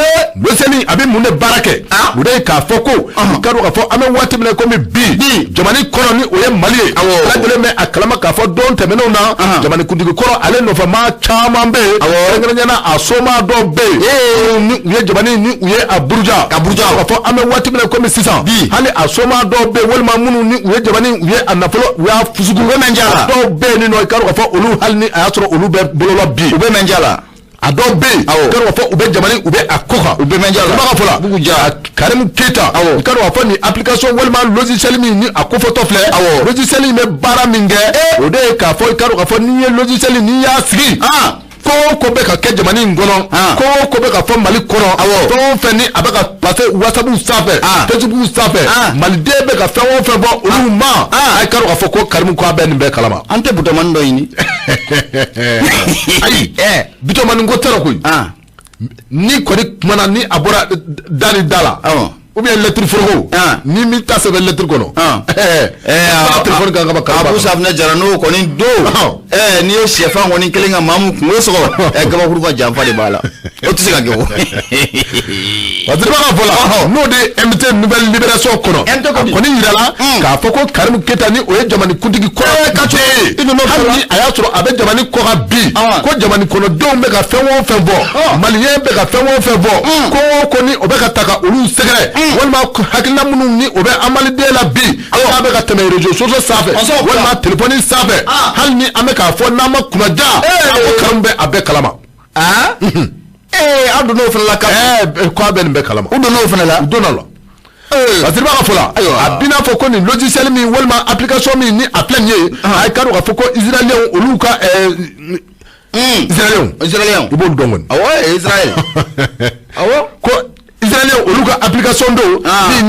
logiciel a bɛ mun de baara kɛ o de ye k'a fɔ ko ka dɔn k'a fɔ an bɛ waati min na komi bi jamana kɔnɔ ni o ye Mali ye lajɛlen bɛ a kalama k'a fɔ don tɛmɛnenw na jamanakuntigi kɔrɔ ale nɔfɛmaa caman bɛ yen kɛrɛnkɛrɛnnenya a soma dɔw bɛ yen ni u ye jamana ni u ye a buruja k'a fɔ an bɛ waati min na komi sisan hali a soma dɔw bɛ yen walima minnu ni u ye jamana u ye a nafolo u y'a fusugu dɔw bɛ yen nɔ i ka dɔn k'a fɔ olu hali ni a y'a sɔrɔ olu bɛ bolola bi u bɛ mɛnja la a dɔw bɛ yen i ka dɔn k'a fɔ u bɛ jamana u bɛ a ko kan u bɛ mɛnja la ka fɔ la Karimu Keita i ka dɔn k'a fɔ nin application walima logiciel min ni a kofɔtɔ filɛ logiciel in bɛ baara min kɛ o de ye k'a fɔ i ka dɔn k'a fɔ n'i ye logiciel n'i y'a sigi ko bɛ ka kɛ jamana in kɔnɔ ko bɛ ka fɔ Mali kɔnɔ fɛn o fɛn ni a bɛ ka passer WhatsApp sanfɛ Facebook sanfɛ maliden bɛ ka fɛn o fɛn fɔ olu ma a ka dɔn k'a fɔ ko Karimu ko a bɛ nin bɛɛ kalama an tɛ butomani dɔ ɲini ayi butomani ko tɛ koyi ni kɔni kumana ni a bɔra da ni da la ou bien lettre foroko ni min ta sɛbɛn lettre kɔnɔ téléphone kan ka ba Abu Safinɛ Jara n'o kɔni don n'i ye sɛfan kɔni kelen ka maa min kungo sɔgɔ gabakuru ka janfa de b'a la o tɛ se ka kɛ o Faziriba ka fɔ la n'o de ye MT nouvelle libération kɔnɔ a kɔni yirala k'a fɔ ko Karimu Keita ni o ye jamanakuntigi kɔrɔ Kacho ye hali ni a y'a sɔrɔ a bɛ jamana kɔ kan bi ko jamana kɔnɔdenw bɛ ka fɛn o fɛn fɔ maliyɛn bɛ ka fɛn o fɛn fɔ ko ni o bɛ ka ta ka olu sɛgɛrɛ walima hakilina minnu ni o bɛ amaliden la bi n'a bɛ ka tɛmɛ réseaux sociaux sanfɛ walima téléphone sanfɛ hali ni an bɛ k'a fɔ n'an ma kunnaja ko Karimu bɛ a bɛɛ kalama an donna o fana la ko a bɛ nin bɛɛ kalama u donna o fana la u donna la Faziriba ka fɔ la a b'i n'a fɔ ko nin logiciel min walima application min ni a filɛ nin ye a ye ka dɔn k'a fɔ ko israélien olu ka israélien i b'olu dɔn kɔni awɔ Israël awɔ ko israélien olu ka application do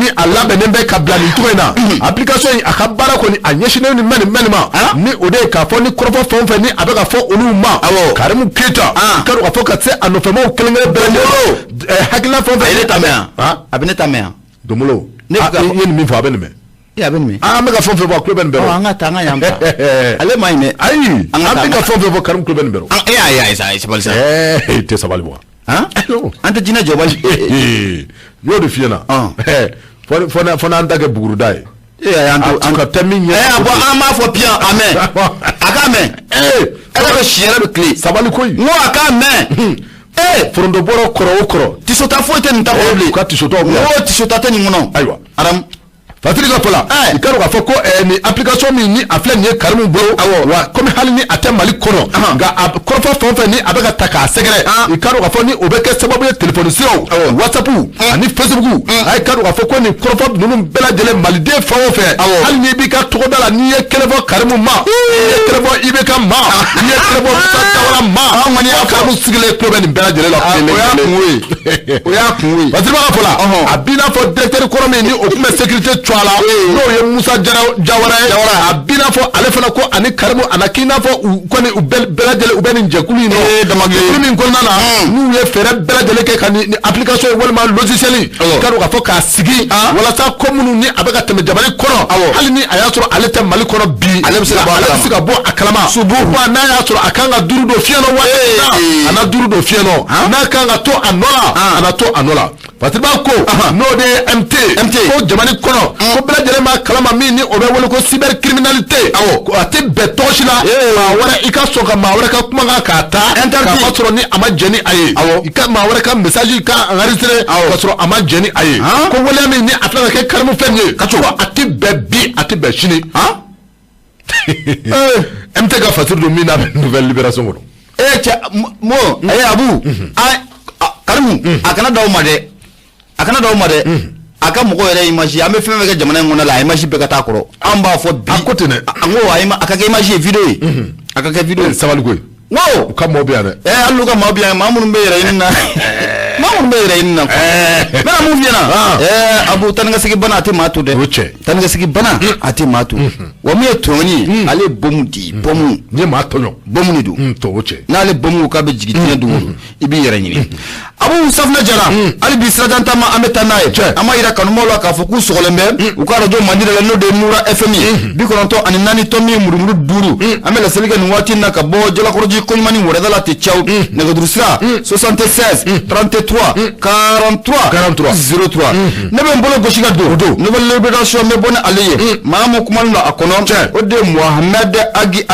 ni a labɛnnen bɛ ka bila nin cogo in na application in a ka baara kɔni a ɲɛsinnen ni mɛni ma ni o de ye k'a fɔ ni kɔrɔfɔ fɛn o fɛn ni a bɛ ka fɔ olu ma Karimu Keita ka dɔn k'a fɔ ka se a nɔfɛmaw kelen kelen bɛɛ lajɛlen hakilina fɛn o fɛn a bɛ ne ta mɛn yan a bɛ ne ta mɛn yan Domolo i ye nin min fɔ a bɛ nin mɛn a bɛ nin mɛn an bɛ ka fɛn o fɛn fɔ a tulo bɛ nin bɛɛ rɔ an ka taa an ka yan ta ale ma ɲi dɛ ayi an bɛ ka fɛn o fɛn fɔ Karimu tulo bɛ nin bɛɛ rɔ ayi sabali sa tɛ sabali bɔ an tɛ jinɛ jɔbali y'o de f'i ɲɛna fɔ n'an ta kɛ buguruda ye en ka temi abo ama fo pia amen aka amen ela chiera be clé sabali koy ngo aka amen frondo boro koro tisota fo te nta problème ka tisota ngo tisota te ngono aywa aram fatiri ka fola ikaro ka foko ni application mi ni afle ni karimu bolo wa comme hali ni atem mali kono ga korfa fonfe ni abeka taka segere ikaro ka foni obeke sababu ya telephone sio whatsapp ani facebook ay ikaro ka foko ni korfa nunu bela jele mali de fonfe hali ni bika tokodala ni ye kelebo karimu ma ye kelebo ibeka ma ye kelebo tawala ma ngani akamu sigile klobe ni bela jele la oya kunwe fatiri ka fola abina fo directeur koromi ni okume sécurité Twala no ye Musa Jawara abina fo ale fana ko ani Karimu anakina fo ko ni beladele ubeni njekuli no damagele min ko nana nu ye fere beladele ke kan ni application wala ma logiciel karo ka fo ka sigi wala sa komunu ni abaka teme jabali kono hali ni ayatro ale te mali kono bi ale siga bo akalama subu wa na ayatro akanga duru do fieno wa ana duru do fieno na kanga to anola Patiba ko no de MT ko jamani kono ko bela jere ma kalama mi ni obe wole ko cybercriminalité ko ate betoshi la ma wara ika soka ma wara ka kuma ka ta ka patro ni ama jeni aye ika ma wara ka message ka enregistrer patro ama jeni aye ko wole mi ni afla ke karmu fenye ka to ate bebi ate be shini MT ga fatir do mi na nouvelle libération ko mo abu karmu akana daw made aka mugo yere image ame feme ke jamana ngona la image be kata koro amba fo bi akotene ango wa aka ke image video aka ke video sabali koy wow ka mo bi ane alluga mo bi mamun be yere inna mena mu fiena abu tanga sigi bana ati matu de tanga sigi bana ati matu wa mi toni ale bomu ni ma tonyo bomu ni du to woche na ale bomu ka be jigiti du ibi yere nyini abu safna jara ali bi sradanta ma ameta nae ama ira kanu molo ka foku sogolembe ukara do mandira no de Noura Fm bi kono to ani nani to mi murumuru duru amela seliga ni wati na ka bo jola koroji ko mani wora dala te chaw ne go durusra 76 33 43 03 ne be mbolo goshiga do nouvelle libération me bonne aliye mamu kumal na akono ode Mohamed Agi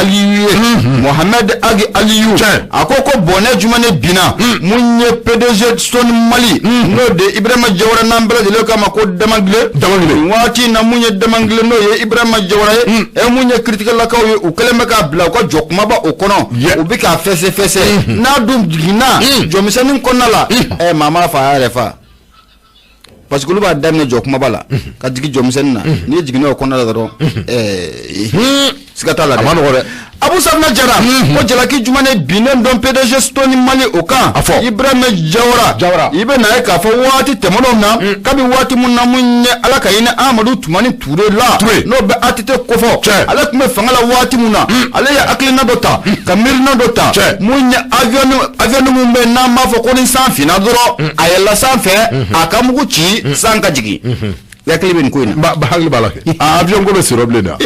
Aliyu akoko bonne jumane bina munye PDG Stone Mali no de Ibrahima Jawara nambele de kama ko damangle wati na munye damangle no ye Ibrahima Jawara e munye critical la kaw u keleme ka bla ko jokuma ba okono ubika fese na dum gina jomisani konala mama fa refa parce que lu ba damne jokuma bala ka jigi jomisani na ni jigina okonala daro sikata la amano gore Abu Safna Jara ko jalaki jumane binen don PDG Stone Mali okan Ibrahima Jawara ibe na ka fo wati temono na kabi wati munna munye alaka ina Amadou Tumani Touré la no be atite kofo alak me fangala wati munna ale ya aklina dota kamirna dota munye avion mumbe na mafo ko ni san fina doro ayela san fe akamugu chi sanka jigi yakli ben ko ina ba hagli balake avion go be siroble na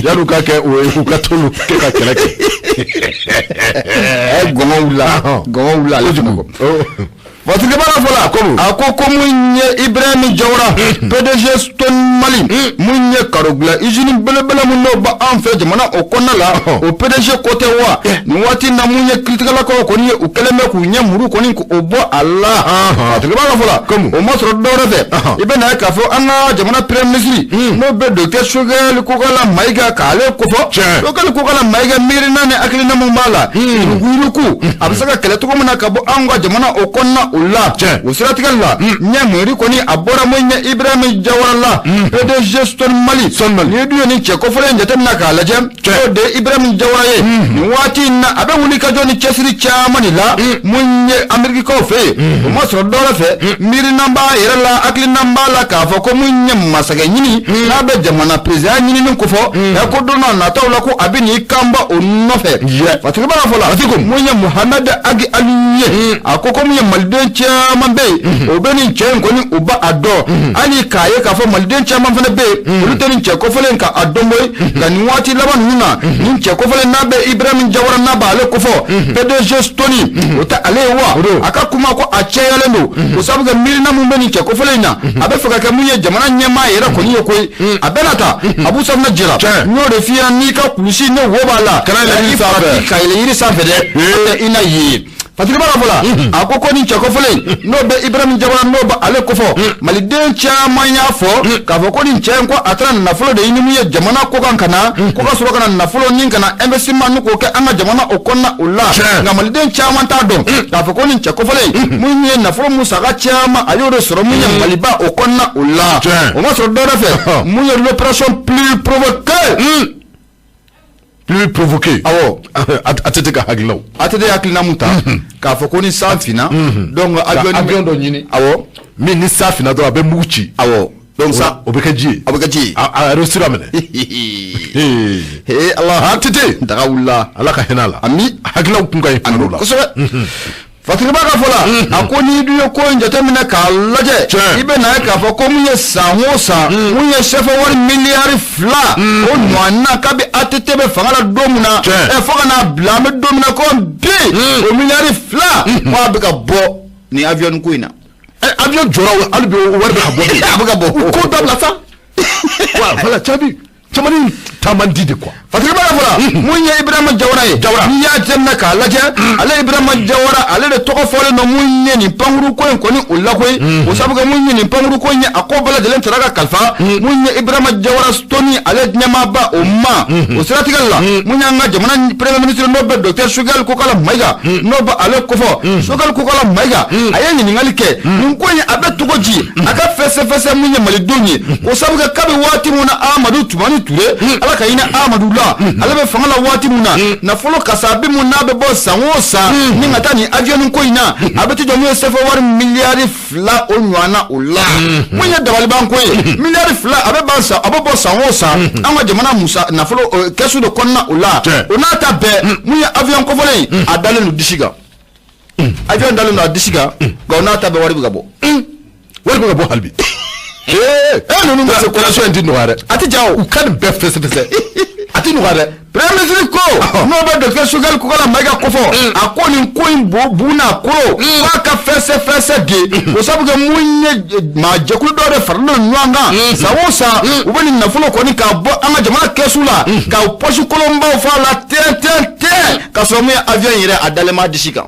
yanu ka ke o ka tolu ke ka keleke gonga le juko votre bala fola comme akoko munye Ibrahima Jawara PDG Stone Mali munye karogla izini bele munno ba en fait mana okonna la o PDG côté wa ni wati na munye critical ko ni o keleme ku nyamuru ko ni ko obo Allah votre bala fola comme o mosro dore fe ibe na ka fo ana jamana premier ministre no be docteur Choguel ko kala maiga kale ko fo ko kala maiga mirina ne aklina mumala nguruku abisaka kele to ko mona ka bo anga jamana okonna ulla usiratika la nyamuri koni abora mwenye Ibrahima Jawara la PDG Stone Mali ni duyo ni cheko fole njete na kala jem de Ibrahima Jawara ye ni wati na abe ulika joni chesiri chamani la mwenye Amerika ko fe umasro dora fe miri namba yerala akli namba la ka fo ko mwenye masage nyini na be jamana president nyini ni ko fo ya ko dona na tawla ko abini kamba onofe fatiko bana fola fatiko mwenye Mohamed Agi Aliyu akoko mwenye malde maliden chairman be o be ni chen ko ni uba ado ani kaye ka fo maliden chairman fana be olu to ni che ko fele ka adomoy la ni wati laban nuna ni che ko fele na be Ibrahim Jawara na ba le ko fo PDG Stony o ta ale wa aka kuma ko a cheyale ndo o sabu ga mili na mu be ni che ko fele na abe faka ka munye jamana nyema yera ko ni ko abenata abu sabna jira no de fiya ni ka kusi ne wobala kana la ni sabe ka ile yiri sabe de ina yi Fatiki bara fola akoko ni chako fole no be Ibrahim Jawara no ba ale ko fo maliden chairman ya fo ka fo ko ni chen ko atran na folo de inimu ye jamana ko kan kana ko ka suro kana na folo nin kana investment ko ke anga jamana o konna ulla nga maliden chairman ta do ka fo ko ni chako fole mun ye na folo musa ga chairman ayo de suro mun ye maliba o konna ulla o ma suro do fe mun ye l'opération plus provoqué awo atete ka haglaw atete yaklina muta ka fo ko ni safina donc avion do nyini awo mi ni safina do abe muchi awo donc ça obekaji a resira mene Allah atete dagawula Allah ka henala ami haglaw kunga yifanula Fatiki baka fola akoni duyo ko njate mina ka laje ibe na ka fo ko munye sangosa munye shefa 1 milliard fla o nwana ka be atetebe fangala domuna e foka na blame domuna ko bi o milliard fla wa be ka bo ni avion kuina avion jora albi o warbe ka bo ko dabla sa wa fala chabi chamani tamandi de quoi Fatiki baka fola munye Ibrahim Jawara ni ya jenna ka laje ale Ibrahim Jawara ale de toko fole no munye ni panguru ko en koni ulla ko o sabuga munye ni panguru ko nya akobala de lentara kalfa munye Ibrahim Jawara Stony ale nyama ba umma o siratigalla munya nga jamana premier ministre no be docteur Sugal ko kala maiga no ba ale ko fo Sugal ko kala maiga ayeni ni ngalike mun ko nya abe tugoji aka fese munye malidonye o sabuga kabe wati muna Amadou Tumani Touré ala kayina Amadou ala be fangala wati muna na folo kasabi muna be bo sangosa ni ngata ni avion ko ina abeti jomu sefa 1 milliard fla onwana ulla munya dabali banko milliard fla abe bansa abo bo sangosa anga jamana musa na folo kesu de konna ulla onata be munya avion ko fole adale no dishiga avion dale no dishiga ga onata be wari bugabo halbi no se collation ndi no are ati jaw kan be fese ati no are premier ministre ko no be docteur Sugal ko kala mega ko fo akoni ko buna ko ka fese de o sabu ga munye ma jekulu do de farno nwanga sawosa ubani na fulo ko ni ka bo anga jamana kesula ka poshi kolomba fa la te ka so me avion yire adalema dishika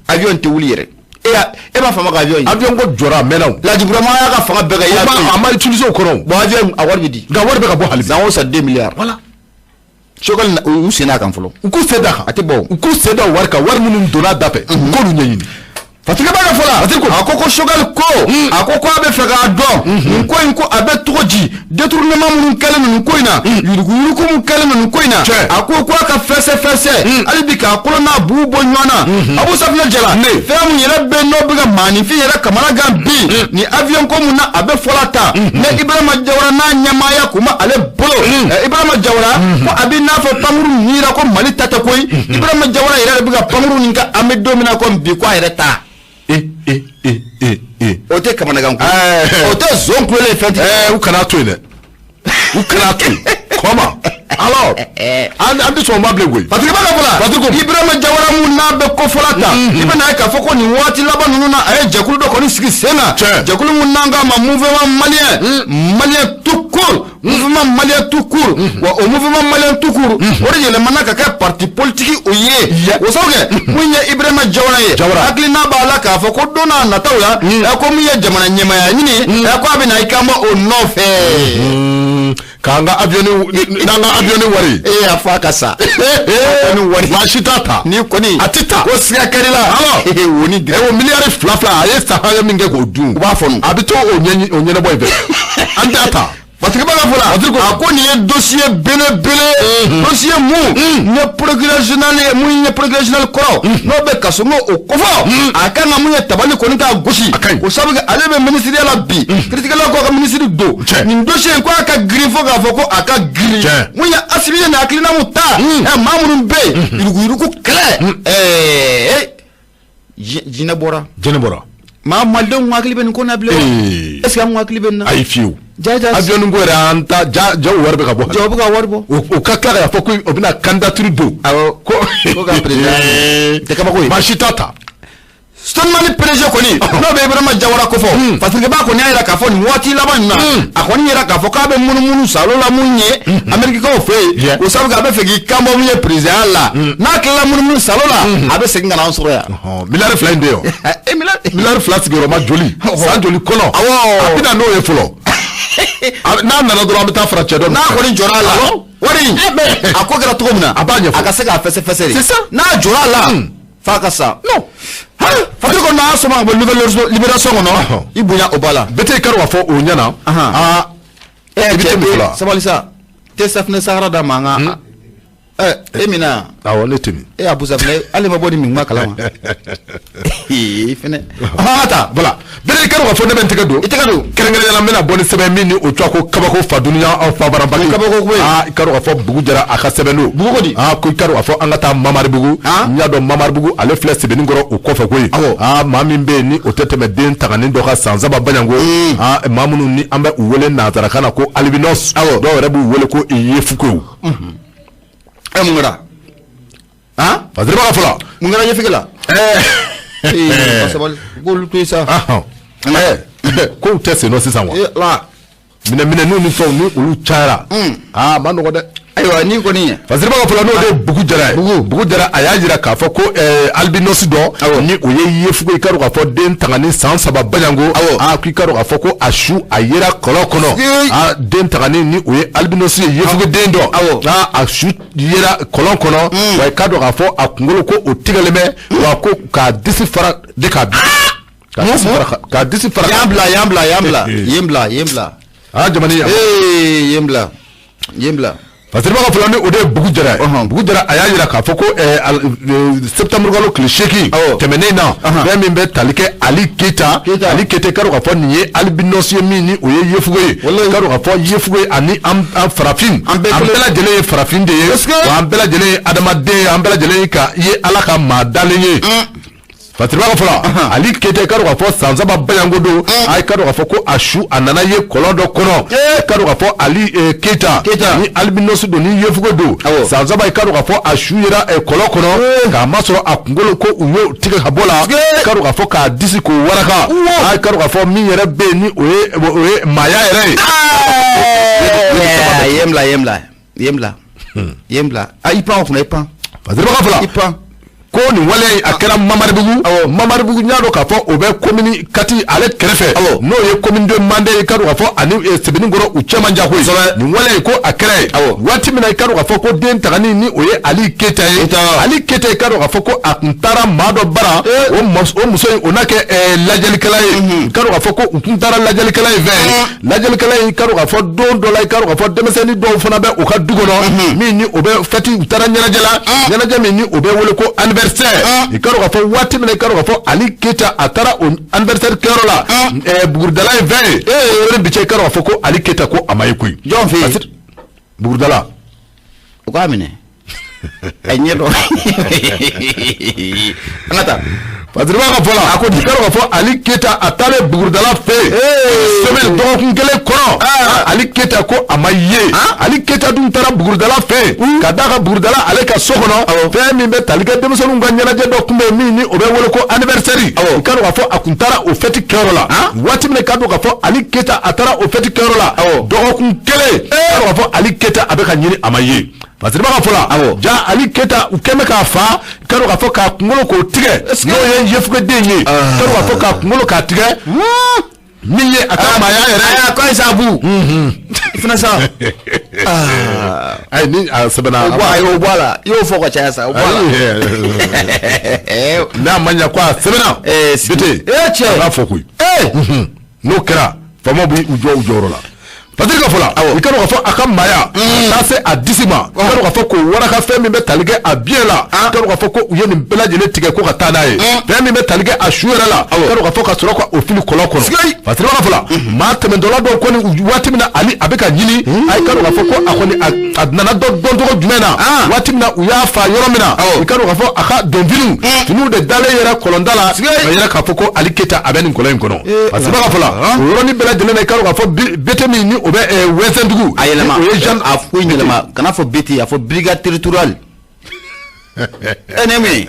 avion te wuli yire e ba fama ka avion ko jora menaw la jibrama ya ka fama bega ya ma utiliser ko non bo avion awar bidi ga war be ka bo halbi zawo sa 2 milliards voilà Sugal u sena kan folo ku seda ati bo ku seda war ka war munun dona dape ko lu nyini Fatiki baka fola akoko Sugal ko akoko abe fega do ko abe toji détournement mun kala mun ko ina yurugu ko mun kala mun ko ina akoko ka fese alibika ko na bubo nywana abu sabna jala femu yere be no biga manifi yere kamara gambi ni avion ko mun na abe fola ta ne Ibrahim Jawara na nyama ya kuma ale bolo Ibrahim Jawara ko abi na fo pamuru nyira ko mali tata koy Ibrahim Jawara yere biga pamuru ninka ame domina ko bi ko yere ta ote kamana ganko ote zonko le fenti u kana to ile comment alors and so ma blegwe Fatiki baka fola Ibrahim Jawara mu na be ko folata ibana ka foko ni wati labanu nuna ay jekulu do ko ni sigi sena jekulu mu nanga ma mouvement malien tout court mouvement malien tout court wa o mouvement malien tout court ori le manaka ka parti politique oye o sawge munya Ibrahim Jawara akli na bala ka foko dona na tawla ko munya jamana nyema ya nyini ko abina ikamba o nofe kanga avioni wari afaka sa ni wari mashitata ni koni atita ko siya karila woni ewo milliard fla ayesta haya minge ko dun ba fonu abito onyene boy be andata Fatiki baka fola akoni e dossier bele dossier mu ne procureur général ko no be kasongo o kofo akanga mu tabali ko nka goshi o sabuga alebe ministre la bi critiquer ko ka ministre do ni dossier ko aka grifo ga foko aka gri mu ya asibi na aklina muta mamunu be irugu ko kle jinɛ bɔra maa malidenw hakili bɛ nin ko na bilen est ce que an hakili bɛ nin na ayi fiyewu jaja avion ko yɛrɛ an ta jaw wari bɛ ka bɔ jaw bɛ ka wari bɔ o ka tila k'a fɔ ko o bɛna candidature don awɔ ko ka président tɛ kabako ye maa si t'a ta Stonmani président kɔni n'o bɛ Ibrahima Jawara ko fɔ parce que b'a kɔni y'a yira k'a fɔ nin waati laban nin na a kɔni yira k'a fɔ k'a bɛ munumunu salo la mun ye Américains fɛ yen o sabu a bɛ fɛ k'i kanbɔ mun ye président la n'a tilala munumunu salo la a bɛ segin ka na an sɔrɔ yan miliyari 2 in de yan miliyari 2 sigiyɔrɔma joli san joli kɔnɔ a bɛna n'o ye fɔlɔ n'a nana dɔrɔn an bɛ taa fara cɛ dɔ n'a kɔni jɔra a la wari a ko kɛra cogo min na a b'a ɲɛfɔ a ka se k'a fɛsɛfɛsɛ de n'a jɔra a la f'a ka sa non Fati ko n'a sɔnna ka bɔ libération kɔnɔ i bonya o b'a la bɛɛ tɛ kari k'a fɔ o ɲɛna i bɛ tɛmɛ fila sabali sa tɛ safunɛ sahara d'a ma an ka e mina awɔ ne tɛmɛ e y'a bu safunɛ hali ma bɔ ni min kuma kalama fɛnɛ ta voilà bɛɛ tɛ kari k'a fɔ ne bɛ n tɛgɛ don i tɛgɛ don kɛrɛnkɛrɛnnenya la n bɛna bɔ ni sɛbɛn min ni o tɔgɔ ko kabako fadunuya aw fabarabali kabako ko i kari k'a fɔ Bugu Jara a ka sɛbɛn don Bugu ko di ko i kari k'a fɔ an ka taa Mamaribugu n y'a dɔn Mamaribugu ale filɛ sɛbɛnni kɔrɔ o kɔfɛ koyi maa min bɛ yen ni o tɛ tɛmɛ den tagani dɔ ka san saba baɲanko maa minnu ni an bɛ u wele nanzarakan na ko albinos dɔw yɛrɛ b'u wele ko yefugew mun kɛra parce que b'a fɔlɔ mun kɛra yefege la sabali k'olu to yen sa kow tɛ sen dɔ sisan wa minɛminɛninw ni fɛnw ni olu cayara ma nɔgɔ dɛ ayiwa ni kɔni ye parce que b'a fɔlɔ n'o de ye Bugu Jara ye Bugu Jara a y'a jira k'a fɔ ko albinos dɔ ni o ye yefuge i ka dɔn k'a fɔ den tagani san saba baɲanko k'i ka dɔn k'a fɔ ko a su a yera kɔlɔn kɔnɔ den tagani ni o ye albinos ye yefuge den dɔ a su yera kɔlɔn kɔnɔ wa i ka dɔn k'a fɔ a kunkolo ko o tigɛlen bɛ wa ko k'a disi fara de k'a bin k'a disi fara yan bila jamani yen bila parce que b'a fɔlɔ ni o de ye Bugu Jara ye Bugu Jara a y'a jira k'a fɔ ko septembre kalo tile 8 tɛmɛnen na fɛn min bɛ tali kɛ Ali Keyita i ka dɔn k'a fɔ nin ye albinos ye min ni o ye yefuge ye i ka dɔn k'a fɔ yefuge ani an farafin an bɛɛ lajɛlen ye farafin de ye wa an bɛɛ lajɛlen ye adamaden ye an bɛɛ lajɛlen ye Ala ka maa dalen ye Fatiri b'a fɔlɔ Ali Keyita i ka dɔn k'a fɔ san saba baɲanko don i ka dɔn k'a fɔ ko a su a nana ye kɔlɔn dɔ kɔnɔ i ka dɔn k'a fɔ Ali Keyita ni albinos don ni yefuge don san saba i ka dɔn k'a fɔ a su yera kɔlɔn kɔnɔ k'a ma sɔrɔ a kunkolo ko u y'o tigɛ ka bɔ la i ka dɔn k'a fɔ k'a disi k'o waraka i ka dɔn k'a fɔ min yɛrɛ bɛ yen ni o ye maaya yɛrɛ ye yen bila i pan o kunna i pan Fatiri b'a fɔlɔ i pan ko nin wale a kɛra Mamaribugu n y'a dɔn k'a fɔ o bɛ commune Kati ale kɛrɛfɛ n'o ye commune de Mandé i ka dɔn k'a fɔ ani Sɛbɛninkɔrɔ u cɛman jan koyi nin wale ko a kɛra ye waati min na i ka dɔn k'a fɔ ko den tagani ni o ye Ali Keyita ye Ali Keyita i ka dɔn k'a fɔ ko a tun taara maa dɔ bara o muso in o n'a kɛ lajɛlikɛla ye i ka dɔn k'a fɔ ko u tun taara lajɛlikɛla in fɛ lajɛlikɛla in i ka dɔn k'a fɔ don dɔ la i ka dɔn k'a fɔ denmisɛnnin dɔw fana bɛ u ka du kɔnɔ min ni o bɛ fɛti u taara ɲɛnajɛ la ɲɛnajɛ min ni o bɛ wele ko anniversaire i ka dɔn k'a fɔ waati min na i ka dɔn k'a fɔ Ali Keyita a taara o anniversaire kɛyɔrɔ la Bugurdala in fɛ ye bi cɛ i ka dɔn k'a fɔ ko Ali Keyita ko a ma ye koyi jɔn fɛ yen Bugurdala o k'a minɛ a ɲɛ dɔn an ka taa Fatiri b'a ka fɔ la a ko i ka dɔn k'a fɔ Ali Keyita a taalen Bugurdala fɛ semaine dɔgɔkun kelen kɔnɔ Ali Keyita ko a ma ye Ali Keyita dun taara Bugurdala fɛ ka d'a ka Bugurdala ale ka so kɔnɔ fɛn min bɛ tali kɛ denmisɛnninw ka ɲɛnajɛ dɔ tun bɛ min ni o bɛ wele ko anniversaire i ka dɔn k'a fɔ a tun taara o fɛti kɛyɔrɔ la waati min i ka dɔn k'a fɔ Ali Keyita a taara o fɛti kɛyɔrɔ la dɔgɔkun kelen i ka dɔn k'a fɔ Ali Keyita a bɛ ka ɲini a ma ye Fatiri b'a ka fɔ la ja Ali Keyita u kɛn bɛ k'a fa i ka dɔn k'a fɔ k'a kunkolo k'o tigɛ n'o ye yefugeden ye i ka dɔn k'a fɔ k'a kunkolo k'a tigɛ min ye a ka maaya yɛrɛ ko ayi sabu fana sa ayi ni a sɛbɛnna a y'o bɔ a la i y'o fɔ ka caya sa o bɔ a la n'a ma ɲɛ ko a sɛbɛnna bete cɛ a b'a fɔ koyi n'o kɛra faamaw b'i jɔ u jɔyɔrɔ la Fatiri ka fɔ la i ka dɔn k'a fɔ a ka maaya taa se a disi ma i ka dɔn k'a fɔ k'o waraka fɛn min bɛ tali kɛ a biɲɛ la i ka dɔn k'a fɔ ko u ye nin bɛɛ lajɛlen tigɛ ko ka taa n'a ye fɛn min bɛ tali kɛ a su yɛrɛ la i ka dɔn k'a fɔ ka sɔrɔ ka o fili kɔlɔn kɔnɔ Fatiri ka fɔ la maa tɛmɛtɔla dɔw kɔni waati min na Ali a abeka nyini ay kanu ga fo ko akoni adnana don to jumena watimna uya fa yoromina ikanu ga fo aka donvilu tunu de dale yera kolondala yera ka fo ko aliketa abeni koloyin kono asiba ga fola yoroni bela de na ikanu ga fo betemi ni obe wesendugu ayelama afu nyelama kana fo beti afo brigade territoriale ennemi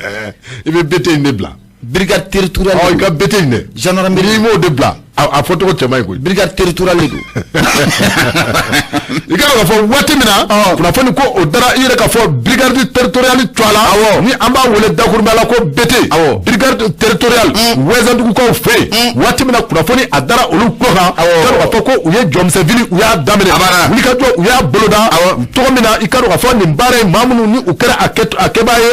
ibe bete nebla brigade territoriale il ka bete ne gendarmerie mo de bla a photo ko chama ko brigade territoriale do ikara ka fo watimina kuna foni ko odara ire ka fo brigade territoriale twala ni amba wole dakurbala ko bete brigade territoriale wezandu ko fe watimina kuna foni adara olu ko ha ka fo ko uye jomse vili uya damene ni ka jo uya boloda to mina ikara ka fo ni mbare mamunu ni ukara akebaye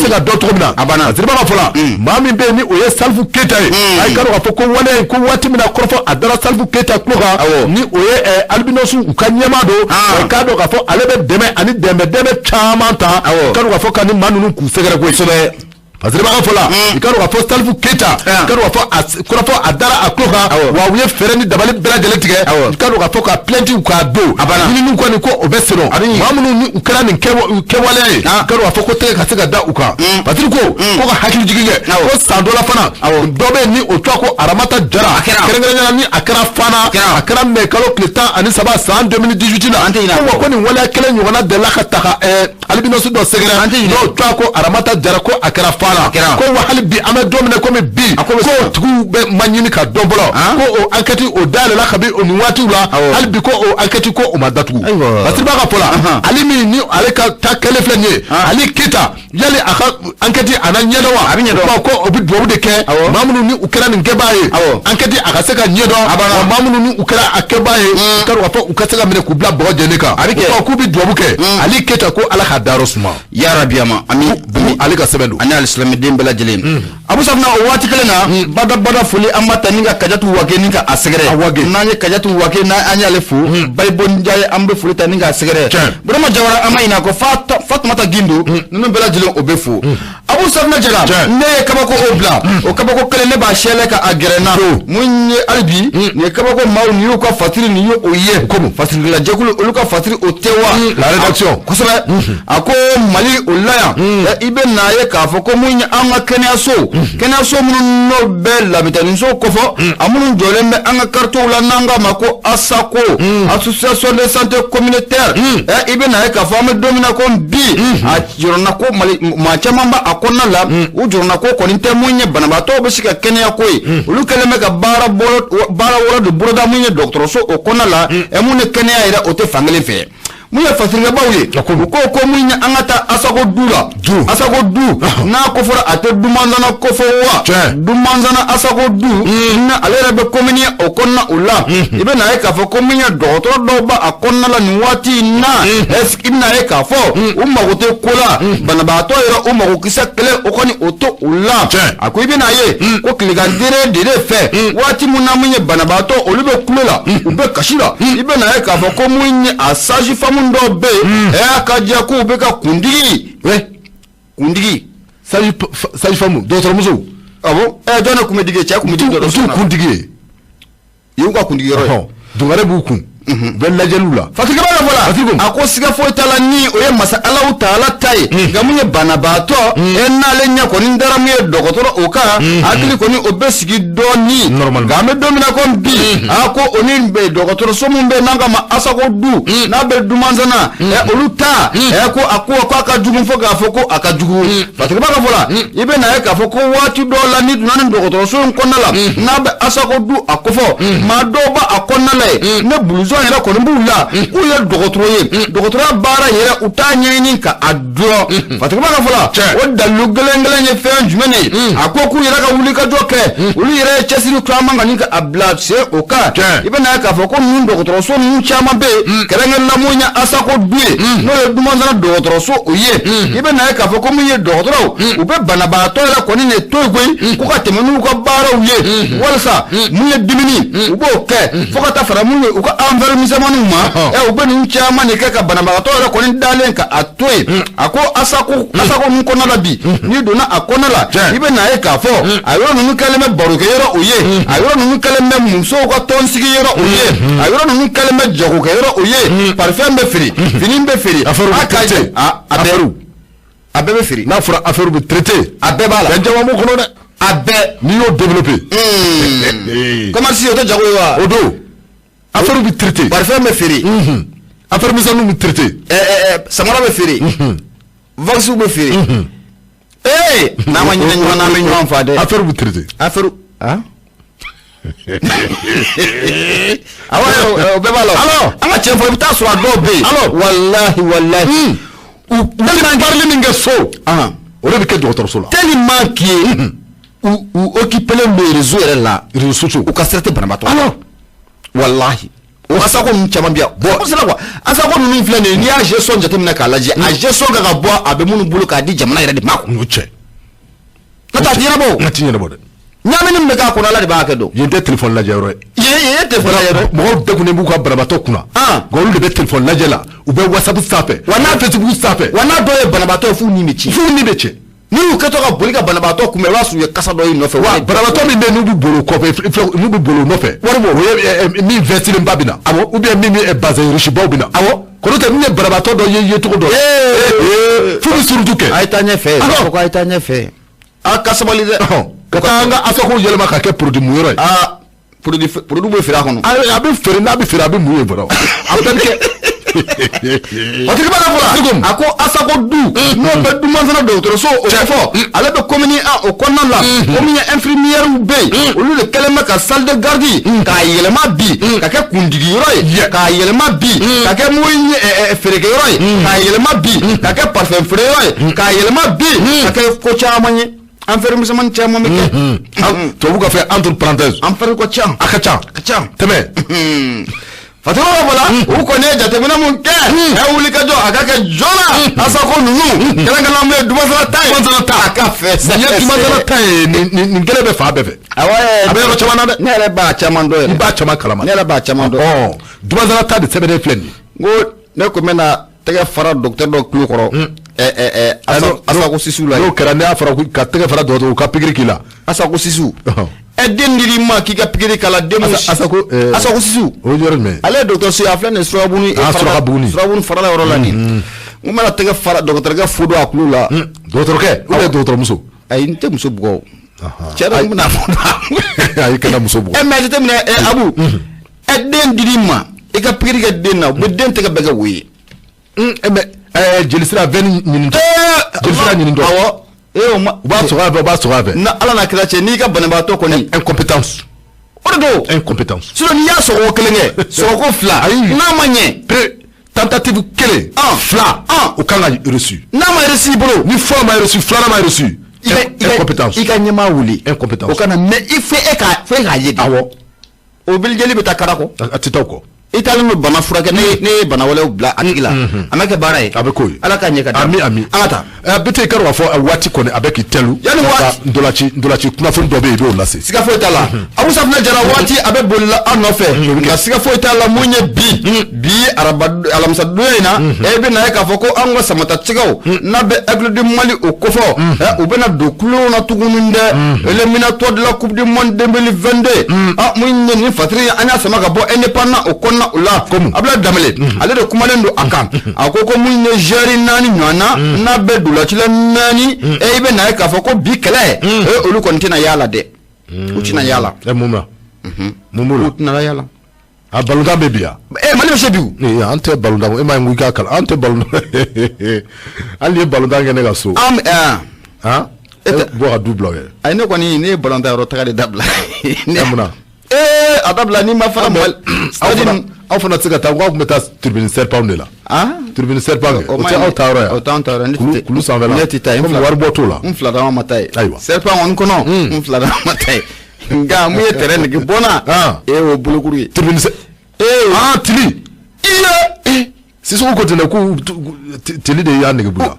se ga do to mina abana zirba ka fola mami be ni uye salfu ketaye ay ka fo ko wale ko watimina korfo adara salfu keta kloga ni oye albinosu ukanyema do kado ga fo alebe deme ani deme chamanta kado ga fo kani manunu ku segere ko sobe azriba ga fola kado ga fo salfu keta kado ga fo korfo adara akloga wa wiye fereni dabali bela deletige kado ga fo ka plenty ka do ni nu ko ni ko obesero mamunu ni ukara ni kewale kado ga fo ko te ka sega da uka patriko ko ga hakili jigige ko sandola fana dobe ni otwa ko aramata jara kerengere ni akara fana akara me kalo kleta ani saba san 2018 la ko ni wala kelen nyona de la khata albinosu do segere no otwa ko aramata jara ko akara fana ko wahali bi amadomne ko me bi ko tugu be manyini ka dombolo ko o ankati o dale la khabi o niwati la albi ko o ankati ko o madatu basiba ka pola alimi ni aleka takele flenye ali kita yali aka ankati ananyedowa ko obi do de ke mamunu ni ukera ni ngebaye ankati akaseka nyedo mamunu ni ukera akebaye karu afo ukaseka mene kubla boje neka ko kubi do buke ali kita ko ala hadaro suma ya rabiyama ami ali ka sebendo ani al-islam dembela jelen abu sabna o wati kelena bada fuli amata ninga kajatu wake ninga asegere nanye kajatu wake na anya lefu baybon jaye ambe fuli ta ninga asegere burama jawara amaina ko fatmata gindu nunu bela jelen obefu abu sabna jala ne kabako obla o kabako kelene ba shele ka agrena munye albi ne kabako maw ni ko fatiri ni yo oye ko fatiri la jekulu oluka fatiri o tewa la rédaction kusaba ako mali ulaya ibe naye ka foko munye anga kenya so mun no bella mitani so kofo amun jolembe anga karto la nanga mako asako association de santé communautaire ibe naye ka fama domina ko bi a jorna ko mali ma chamamba akonna la u jorna ko ko nte munye banabato be sika kenya ko ulu keleme ka bara wora de broda munye docteur so okonna la emune kenya ira ote fangele fe muya fasirga bawle ko munya angata asako dula asako du na ko fora ate dumanzana ko fowa dumanzana asako du na alera be komini okonna ula ibe na eka fo kominya docteur do ba akonna la niwati na eskina eka fo umma gote kola bana ba to ira umma ko kisa kele okoni oto ula ako ibe na ye ko kligandire dire fe wati munamunye bana ba to olube kulela ube kashira ibe na eka fo komunya asaji famu ndo be akaja ku be ka kundigi kundigi saji famu docteur muso abo dona kumedige cha kumedige do kundigi yuka kundigi ro dungare buku bella jalula fatika bana vola ako siga fo tala ni oye masa Allah taala tay gamunye bana bato enale nya ko ni ndara mi dokotoro oka akili ko ni obesigi doni game domina ko bi ako oni be dokotoro so mumbe nanga ma asako du na be dumanzana oluta ko ako aka jugu fo ga foko aka jugu fatika bana vola ibe na e ka foko wati dola ni dunan dokotoro so konala na be asako du akofo ma doba akonala ne buluzo yera ko mbula ku ye dokotoro bara yera utanye ni ka adro fatima ka fola o dalu gelengele nye fe jumene akoku yera ka wuli ka doke wuli yera chesiri kramanga ni ka ablapse oka ibe na ka foko mun dokotoro so mun chama be kerengel la munya asako due no ye dumanzana dokotoro so oye ibe na ka foko mun ye dokotoro ube bana ba to yera ko ni ne toygwe ku ka temenu ko bara uye walsa mun ye dimini ubo ke foka ta fara mun uka enfer misamanou ma e o benu chama ne ka banabagatɔ yɛrɛ kɔni dalen ka a to ye a ko asako nun kɔnɔ la bi ni donna a kɔnɔ la i bɛ na ye k'a fɔ a yɔrɔ ninnu kɛlen bɛ barokɛ yɔrɔ o ye a yɔrɔ ninnu kɛlen bɛ musow ka tɔnsigi yɔrɔ o ye a yɔrɔ ninnu kɛlen bɛ jagokɛ yɔrɔ o ye parfum bɛ feere fini bɛ feere a bɛɛ bɛ feere n'a fɔra affaire bɛ traité a bɛɛ b'a la fɛn caman b'o kɔnɔ dɛ a bɛɛ n'i y'o développé commerce o tɛ jago ye wa o don affaire bɛ traité parfum bɛ feere affaire misɛnninw bɛ traité samara bɛ feere vax bɛ feere n'a ma ɲinɛ ɲɔgɔn na an bɛ ɲɔgɔn fa dɛ affaire bɛ traité affaire o bɛɛ b'a la alors an ka cɛn fɔ i bɛ taa sɔrɔ a dɔw bɛ yen alors walahi u parili min kɛ so o de bɛ kɛ dɔgɔtɔrɔso la tellement que u occupelen bɛ réseau yɛrɛ la réseaux sociaux u ka sira tɛ banabaatɔ alors walahi o asako ninnu caman bɛ yan bon c'est là quoi asako ninnu filɛ nin ye n'i y'a gestion jateminɛ k'a lajɛ a gestion kan ka bɔ a bɛ minnu bolo k'a di jamana yɛrɛ de ma n'o cɛ n'o tɛ a ti ɲɛnabɔ n ka ti ɲɛnabɔ dɛ ɲamini min bɛ k'a kɔnɔ ala de b'a kɛ dɔn yen tɛ téléphone lajɛ yɔrɔ ye yen ye téléphone lajɛ yɔrɔ mɔgɔw degunnen b'u ka banabaatɔ kunna nka olu de bɛ téléphone lajɛ la u bɛ whatsapp sanfɛ wa n'a facebook sanfɛ wa n'a dɔw ye banabaatɔ f'u ni bɛ ci n'i y'u kɛtɔ ka boli ka banabaatɔ kunbɛn i b'a sɔrɔ u ye kasa dɔ y'i nɔfɛ wa banabaatɔ min bɛ yen n'u bɛ bolo kɔfɛ n'u bɛ bolo nɔfɛ wari bɔ o ye min vɛsilen ba bɛ na awɔ ou bien min bɛ bazɛn riche baw bɛ na awɔ kɔrɔ tɛ min ye banabaatɔ dɔ ye cogo dɔ f'u bɛ surutu kɛ a ye taa ɲɛfɛ a ko a ye taa ɲɛfɛ a ka sabali dɛ ka taa an ka asako yɛlɛma ka kɛ produit mun yɔrɔ ye produit bɛ feere a kɔnɔ a bɛ feere n'a bɛ feere a bɛ mun ye fɔlɔ a bɛɛ bɛ kɛ Patrik b'a fɔ a ko asako du n'o bɛ dumansana dɔgɔtɔrɔso o fɔ ale bɛ commune A o kɔnɔna la o min ye infirmière bɛ yen olu de kɛlen bɛ ka salle de garde k'a yɛlɛma bi ka kɛ kundigi yɔrɔ ye k'a yɛlɛma bi ka kɛ mobili feerekɛ yɔrɔ ye k'a yɛlɛma bi ka kɛ parfum feere yɔrɔ ye k'a yɛlɛma bi ka kɛ ko caman ye affaire misɛnmanin caman bɛ kɛ tubabu ka fɛ entre parenthèses affaire ka ca a ka ca tɛmɛ Fatima wala u kɔni ye jateminɛ mun kɛ ɛ wuli ka jɔ a ka kɛ joona asako ninnu kɛrɛnkɛrɛnnen mun ye dumasana ta a ka fɛ nin ye dumasana ta ye nin kɛlɛ bɛ fan bɛɛ fɛ a bɛ yɔrɔ caman na dɛ ne yɛrɛ b'a caman dɔn yɛrɛ i b'a caman kalama ne yɛrɛ b'a caman dɔn dumasana ta de sɛbɛnnen filɛ nin ye n ko ne ko n bɛna tɛgɛ fara docteur dɔ tulo kɔrɔ asako sisiw la n'o kɛra ne y'a fara ka tɛgɛ fara dɔgɔtɔrɔ ka pikiri k'i la asako sisiw den dili ma k'i ka pikiri kala den asako sisiw o yɔrɔ jumɛn ale ye docteur a filɛ nin surabuni farala yɔrɔ la nin n bɛna tɛgɛ fara dɔgɔtɔrɔkɛ fo don a tulo la dɔgɔtɔrɔkɛ ou bien dɔgɔtɔrɔmuso ayi n tɛ muso bugɔ cɛ dɔ bɛna fɔ ayi kana muso bugɔ mais jateminɛ Abu den dili ma i ka pikiri kɛ den na u bɛ den tɛgɛ bɛɛ kɛ wo ye jeli sira veine ɲini jeli sira ɲini dɔ awɔ u b'a sɔgɔ a fɛ na ala n'a kira cɛ n'i ka banabaatɔ kɔni incompétence o de don incompétence sinon n'i y'a sɔgɔ kelen kɛ sɔgɔko fila n'a ma ɲɛ tentative kelen fila o kan ka reçu n'a ma reçu i bolo ni fɔlɔ ma reçu filanan ma reçu incompétence i ka ɲɛmaa wuli incompétence o kana mais i fɛ e k'a ye de awɔ o bilijɛli bɛ taa kara kɔ a tɛ taa o kɔ i taalen don bana furakɛ ne ye bana wɛrɛw bila a tigi la a ma kɛ baara ye a bɛ k'o ye ala k'a ɲɛ ka da ami an ka taa bɛ te i ka dɔn k'a fɔ waati kɔni a bɛ k'i tɛlu yanni waati ndolaci kunnafoni dɔ bɛ yen i b'o lase siga foyi t'a la Abu Safinɛ Jara waati a bɛ bolila an nɔfɛ nka siga foyi t'a la mun ye bi alamisa don in na e bɛ na ye k'a fɔ ko an ka samatacigaw n'a bɛ Aigle du Mali o kofɔ u bɛna don kulo na tuguni dɛ éliminatoire de la coupe du monde 2022 mun ye nin fatiri an y'a sama ka bɔ indépendant o kɔnɔna o la Abdoulaye Damele ale de kumalen don a kan a ko mun ye jɛri 4 ɲɔgɔnna n'a bɛ dolacila 4 i bɛ na ye k'a fɔ ko bi kɛlɛ olu kɔni tɛna yaala dɛ u tɛna yaala mun b'o la u tɛna yaala a balontan bɛ bi yan Mali bɛ se bi an tɛ balontan e ma ye n ko i k'a kalan an tɛ balontan hali ye balontan kɛ ne ka so bɔ ka du bila o ye ayi ne kɔni ne ye balontan yɔrɔ taga de dabila munna a dabila n'i ma fara aw fana tɛ se ka taa k'aw tun bɛ taa tribune serpent de la tribune serpent kɛ o tɛ aw ta yɔrɔ yan o t'anw ta yɔrɔ ye kulu sanfɛla ne tɛ taa komi wari bɔ t'o la n fila dama ma taa ye ayiwa serpent kɔni kɔnɔ n fila dama ma taa ye nka mun ye terrain nege bɔnna o bolokuru ye tribune tili Sissoko ko tɛnɛ ko tili de y'a nege bula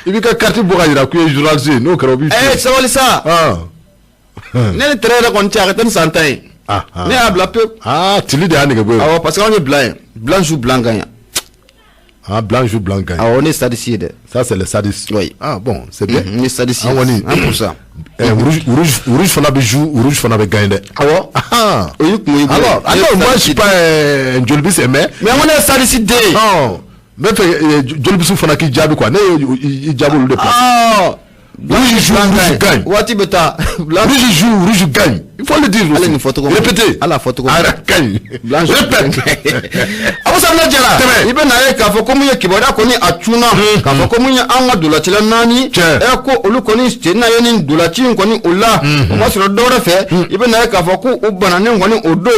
i b'i ka carte bɔ ka jira k'u ye journaliste n'o kɛra o b'i sabali sa ne tere kon ti arrêter santai ne a bla peu tili de anige boy parce qu'on est blanc joue blanc gagne. Blanc joue blanc gagne. On est sadicide. Ça c'est le sadisme. Oui. Bon, c'est bien. On est sadicide. Pour ça. Rouge fana be joue, rouge fana be gagne. Alors, moi je suis pas un jolbis mais on est sadicide. Non. Mais jolbis fana qui diable quoi. Ne diable de place. Rouge joue, rouge gagne. Wati beta. Rouge joue, rouge gagne. Il faut le dire. Allez, une photo. Répétez. À la photo. Gagne. Blanche. Répète. Abu sabna jara. Ibe na ye ka fo ko muye kibada ko ni atuna. Ka fo ko muye anga dula tila nani. E ko olu ko ni stena ye ni dula tin ko ni ulla. O ma soro dora fe. Ibe na ye ka fo ko ubana ni ko ni odo.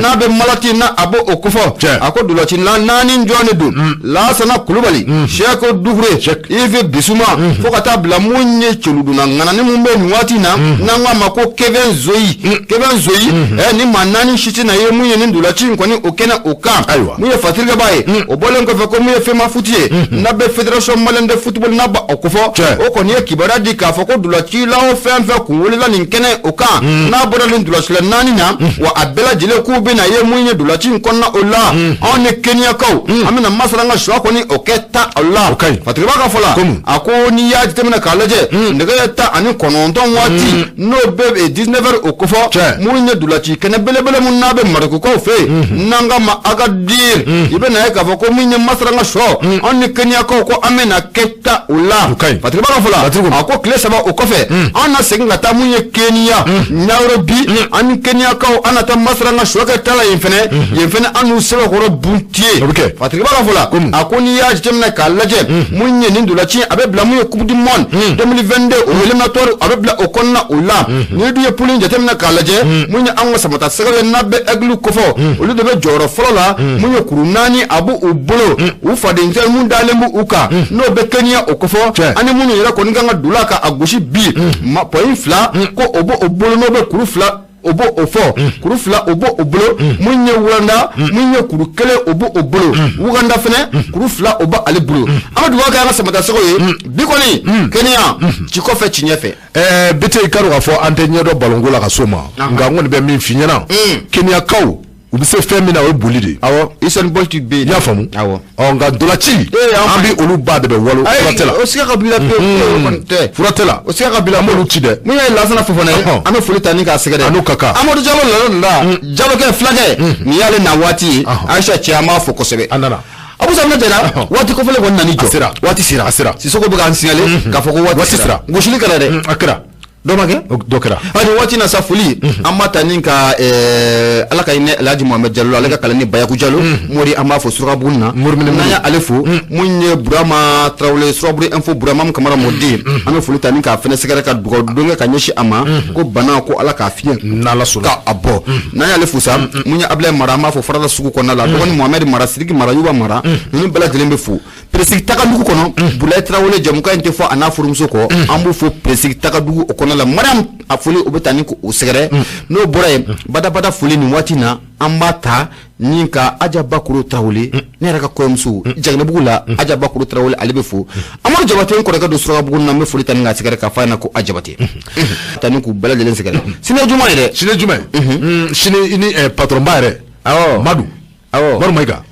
Na be malati na abo okufo. Ako dula tin la nani njone du. La sana kulubali. Sheko dugre. Ive bisuma. Fo ka tabla munye chuludu na ngana ni mumbe ni wati na. Na ngwa mako Kevin Zoyi. Kevin Zoyi ni manani shiti na ye munye ni ndula chini kwani okena oka munye fatirga baye obole ngo fako munye fema futie na be Fédération Malienne de Football na ba okofo oko ni kibara di ka fako dula chi la o femfe ku la ni nkene oka na boda ni dula chile nani na wa abela jile ku be na ye munye dula chini konna ola on ne Kenya kaw amina masala nga shwa kwani oketa ola fatirga ka fola ako ni ya jitemena kalaje ndega ta ani kononton wati no be 19h okofo munye dulachi kene belebele munabe marako ko fe nanga ma agadir ibe na ka ko munye masranga sho onni kenya ko amena ketta ula patri ba fola ako kle saba okofe ana senga ta munye Kenya Nairobi ani Kenya ko ana ta masranga sho ka tala yefene anu seba ko buntie patri ba fola ako ni ya jemna kalaje munye ni dulachi abe bla munye coupe du monde 2022 o eliminatoire abe bla okonna ula ni du ye pulin jetemna kalaje munya anwa samata segale nabe eglu kofo olu de be joro folola munya kurunani abu ubolo u fadinje mun dalembu uka no be Kenya okofo ani munya yira ko nganga dulaka agushi bi ma point fla ko obo obolo no be kurufla obo ofo kurufla obo obolo munye wanda munye kurukele obo obolo uganda fene kurufla oba ale bulu amadu waka nga samata segoye bikoni Kenya chikofe chinyefe bete ikaru gafo antenye do balongola kasoma nga ngoni be min finyana Kenya kaw ubise femina we bulide awo isen bolti be ya famu awo nga dolachi ambi olu ba de be walo furatela o sika kabila pe furatela o sika kabila mo luchide munya lasana fofone ame fulita ni ka segede anu kaka amadu jalo la jalo ke flage ni yale na wati aisha chiama fokosebe andana abu sabna jara wati ko fele gonna ni jo wati sira asira sisoko buga ansingale ka foko wati sira ngoshili kala de akra domage dokera ani wati na safuli amata ninka alaka ine Alhaji Mohamed Jallo alaka kala ni Bayaku Jallo mori ama fo sura bunna nanya alefo munye Burama Traoré Sobri info Burama kamara modi ame fulita ninka fene segara ka donga kanyeshi ama ko bana ko alaka fiye nala sura ka abo nanya alefo sa munye Ablaye Marama fo farala suku ko nala dogoni Mohamed Mara Sidiki Mara Yuba Mara ni bala jelembe fu presik taka dugu kono Bulay Traoré jamuka inte fo ana furumso ko ambu fo presik taka dugu kono la Mariam afuli obetani ko usegere no boray bada fuli ni watina ambata ninka aja bakuru Traoré ne raka ko msu jagne bugula aja bakuru Traoré alibefu amar jabate ko raka do sura bugun na me fuli tan nga segere ka fayna ko ajabate tani ko bala jelen segere sine juma ide sine ini patron bare awo madu awo bar maiga